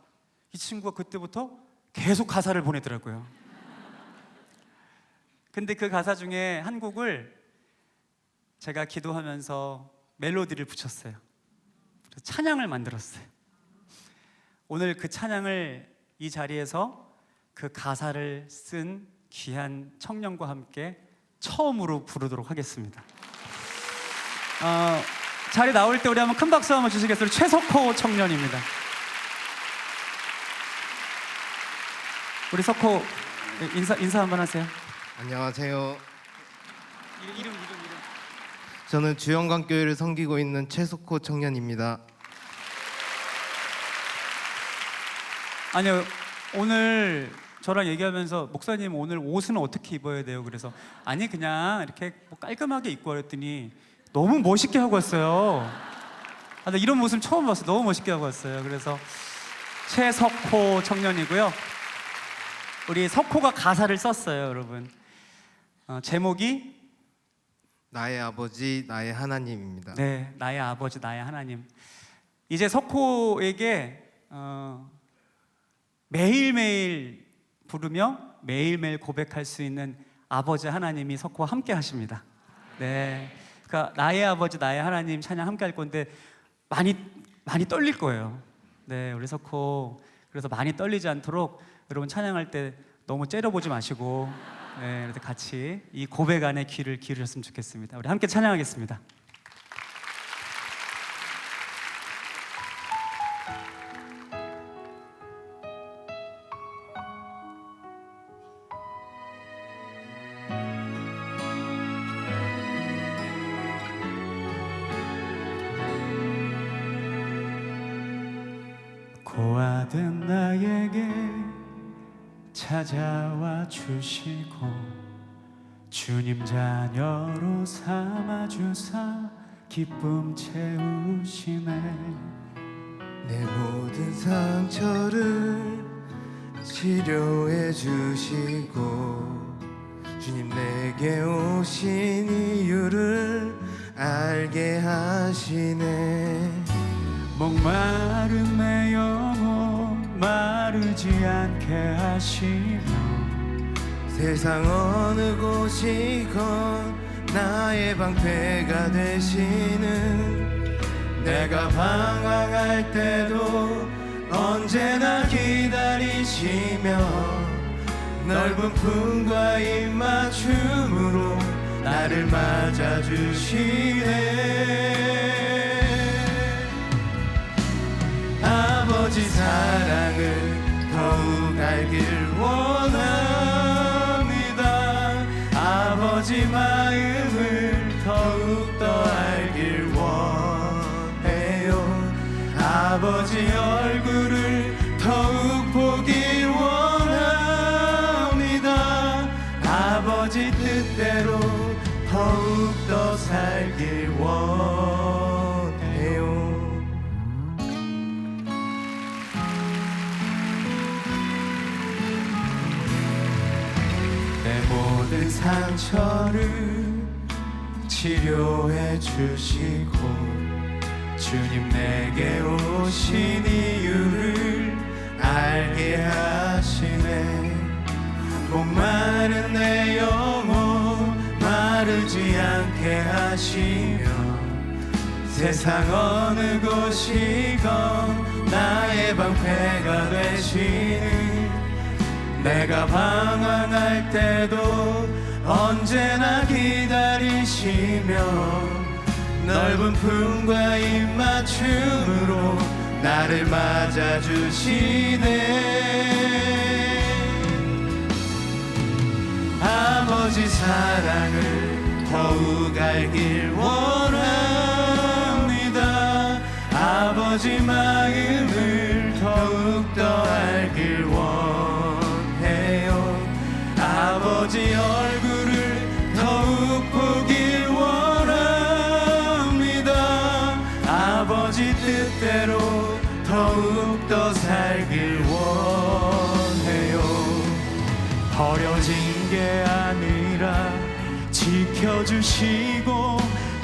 이 친구가 그때부터 계속 가사를 보내더라고요. 근데 그 가사 중에 한 곡을 제가 기도하면서 멜로디를 붙였어요. 그래서 찬양을 만들었어요. 오늘 그 찬양을 이 자리에서 그 가사를 쓴 귀한 청년과 함께 처음으로 부르도록 하겠습니다. 자리 나올 때 우리 한번 큰 박수 한번 주시겠어요? 최석호 청년입니다. 우리 석호 인사 한번 하세요. 안녕하세요. 이름. 저는 주영광교회를 섬기고 있는 최석호 청년입니다. 아니요, 오늘 저랑 얘기하면서 목사님 오늘 옷은 어떻게 입어야 돼요? 그래서 아니 그냥 이렇게 뭐 깔끔하게 입고 그랬더니 너무 멋있게 하고 왔어요. 나 이런 모습 처음 봤어요. 너무 멋있게 하고 왔어요. 그래서 최석호 청년이고요. 우리 석호가 가사를 썼어요, 여러분. 제목이 나의 아버지 나의 하나님입니다. 네, 나의 아버지 나의 하나님. 이제 석호에게 매일매일 부르며 매일매일 고백할 수 있는 아버지 하나님이 석호와 함께 하십니다. 네, 그러니까 나의 아버지 나의 하나님 찬양 함께 할 건데 많이 떨릴 거예요. 네, 우리 석호 그래서 많이 떨리지 않도록 여러분 찬양할 때 너무 째려보지 마시고 네, 그래서 같이 이 고백 안에 귀를 기울였으면 좋겠습니다. 우리 함께 찬양하겠습니다. 고아든 나에게 찾아와 주시고 주님 자녀로 삼아주사 기쁨 채우시네. 내 모든 상처를 치료해 주시고 주님 내게 오신 이유를 알게 하시네. 목마른 내 영혼 마르지 않게 하시며 세상 어느 곳이건 나의 방패가 되시는 내가 방황할 때도 언제나 기다리시며 넓은 품과 입맞춤으로 나를 맞아주시네. 아버지 사랑을 더욱 알길 원합니다. 아버지 마음을 더욱더 알길 원해요. 아버지 얼굴을 더욱 보길 원합니다. 아버지 뜻대로 더욱더 살길 원해요. 내 모든 상처를 치료해 주시고 주님 내게 오신 이유를 알게 하시네. 목마른 내 영혼 마르지 않게 하시며 세상 어느 곳이건 나의 방패가 되시는 내가 방황할 때도 언제나 기다리시며 넓은 품과 입맞춤으로 나를 맞아주시네. 아버지 사랑을 더욱 알길 원합니다. 아버지 마음을 더욱더 알길 원해요. 아버지 얼굴을 더욱 보길 원합니다. 아버지 뜻대로 더욱더 살길 원해요. 버려진 게 아니라 지켜주시고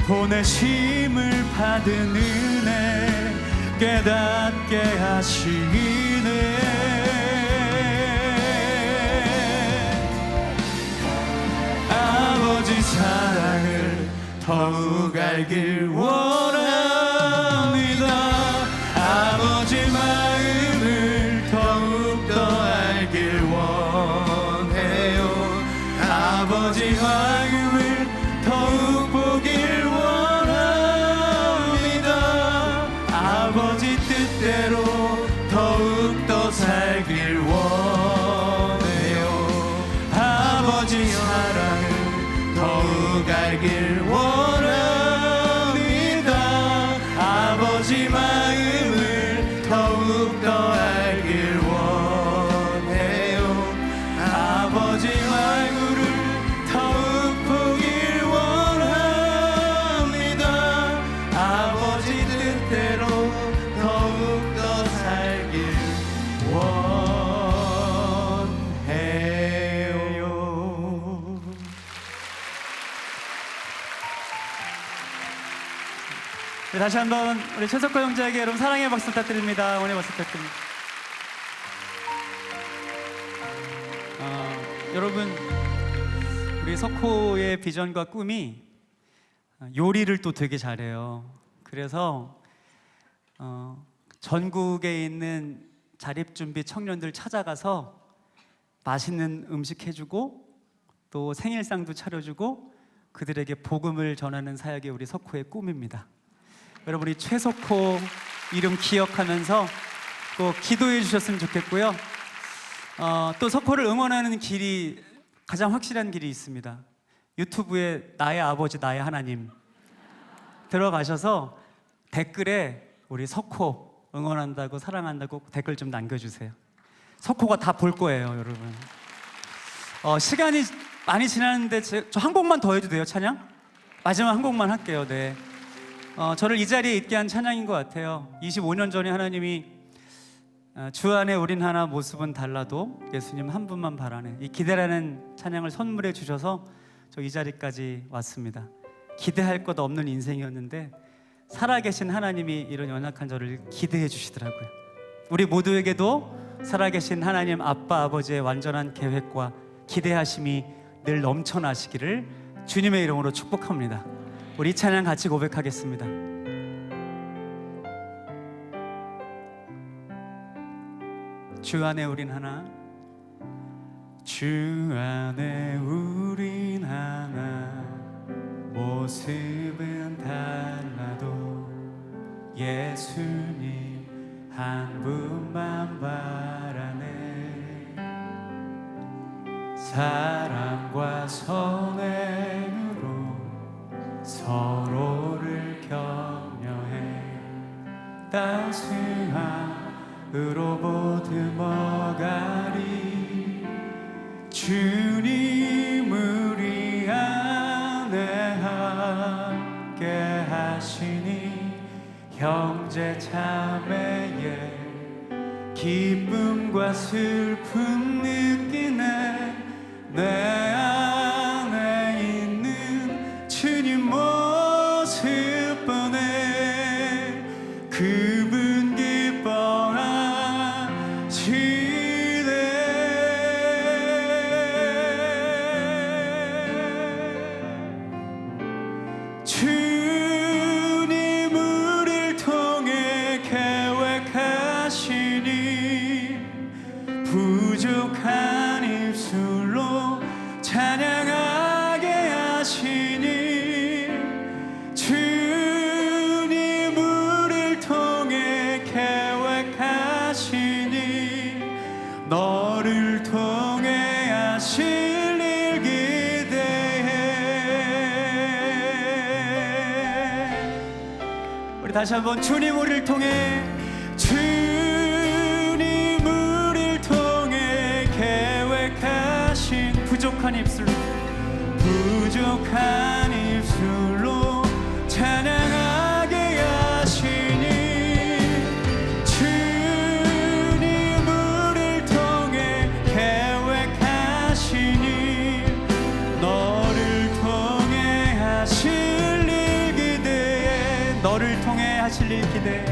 보내심을 받은 은혜 깨닫게 하시네. 아버지 사랑을 더욱 알길 원합니다. 아버지 마음을 더욱더 알길 원해요. 아버지 마음을 더욱 보길 원합니다. 아버지 뜻대로 더욱더 살길 원해요. 아버지 사랑을 더욱 알길 원합니다. 아버지 마음을 더욱더 알길 원해요. 아버지 얼굴을 더욱 보길 원합니다. 아버지 뜻대로 더욱더 살길 원해요. 네, 다시 한번 우리 최석호 형제에게 여러분 사랑의 박수 부탁드립니다. 오늘 박수 부탁드립니다. 여러분 우리 석호의 비전과 꿈이 요리를 또 되게 잘해요. 그래서 전국에 있는 자립준비 청년들 찾아가서 맛있는 음식 해주고 또 생일상도 차려주고 그들에게 복음을 전하는 사역이 우리 석호의 꿈입니다. 여러분이 최석호 이름 기억하면서 꼭 기도해 주셨으면 좋겠고요. 또 석호를 응원하는 길이 가장 확실한 길이 있습니다. 유튜브에 나의 아버지 나의 하나님 들어가셔서 댓글에 우리 석호 응원한다고 사랑한다고 댓글 좀 남겨주세요. 석호가 다 볼 거예요, 여러분. 시간이 많이 지났는데 저 한 곡만 더 해도 돼요, 찬양? 마지막 한 곡만 할게요. 네. 저를 이 자리에 있게 한 찬양인 것 같아요. 25년 전에 하나님이 주 안에 우린 하나 모습은 달라도 예수님 한 분만 바라네, 이 기대라는 찬양을 선물해 주셔서 저 이 자리까지 왔습니다. 기대할 것 없는 인생이었는데 살아계신 하나님이 이런 연약한 저를 기대해 주시더라고요. 우리 모두에게도 살아계신 하나님 아빠 아버지의 완전한 계획과 기대하심이 늘 넘쳐나시기를 주님의 이름으로 축복합니다. 우리 이 찬양 같이 고백하겠습니다. 주 안에 우린 하나, 주 안에 우린 하나, 모습은 달라도 예수님 한 분만 바라네. 사랑과 선행으로 서로를 격려해 따스함으로 보듬어가리. 주님 우리 안에 함께 하시니 형제 자매의 기쁨과 슬픔 느끼네. 내 안에 있는 주님 모습 보네. 그분 기뻐하시네. 주님 우리를 통해 계획하시니 부족한 입술로 찬양하게 하시니. 주님 우리를 통해 계획하시니 너를 통해 하실 일 기대해. 우리 다시 한번 주님 우리를 통해, 주님 우리를 통해 계획하신 부족한 입술로 찬양하게 하시니. 주님 우리를 통해 계획하시니 너를 통해 하실 일 기대해. 너를 통해 하실 일 기대해.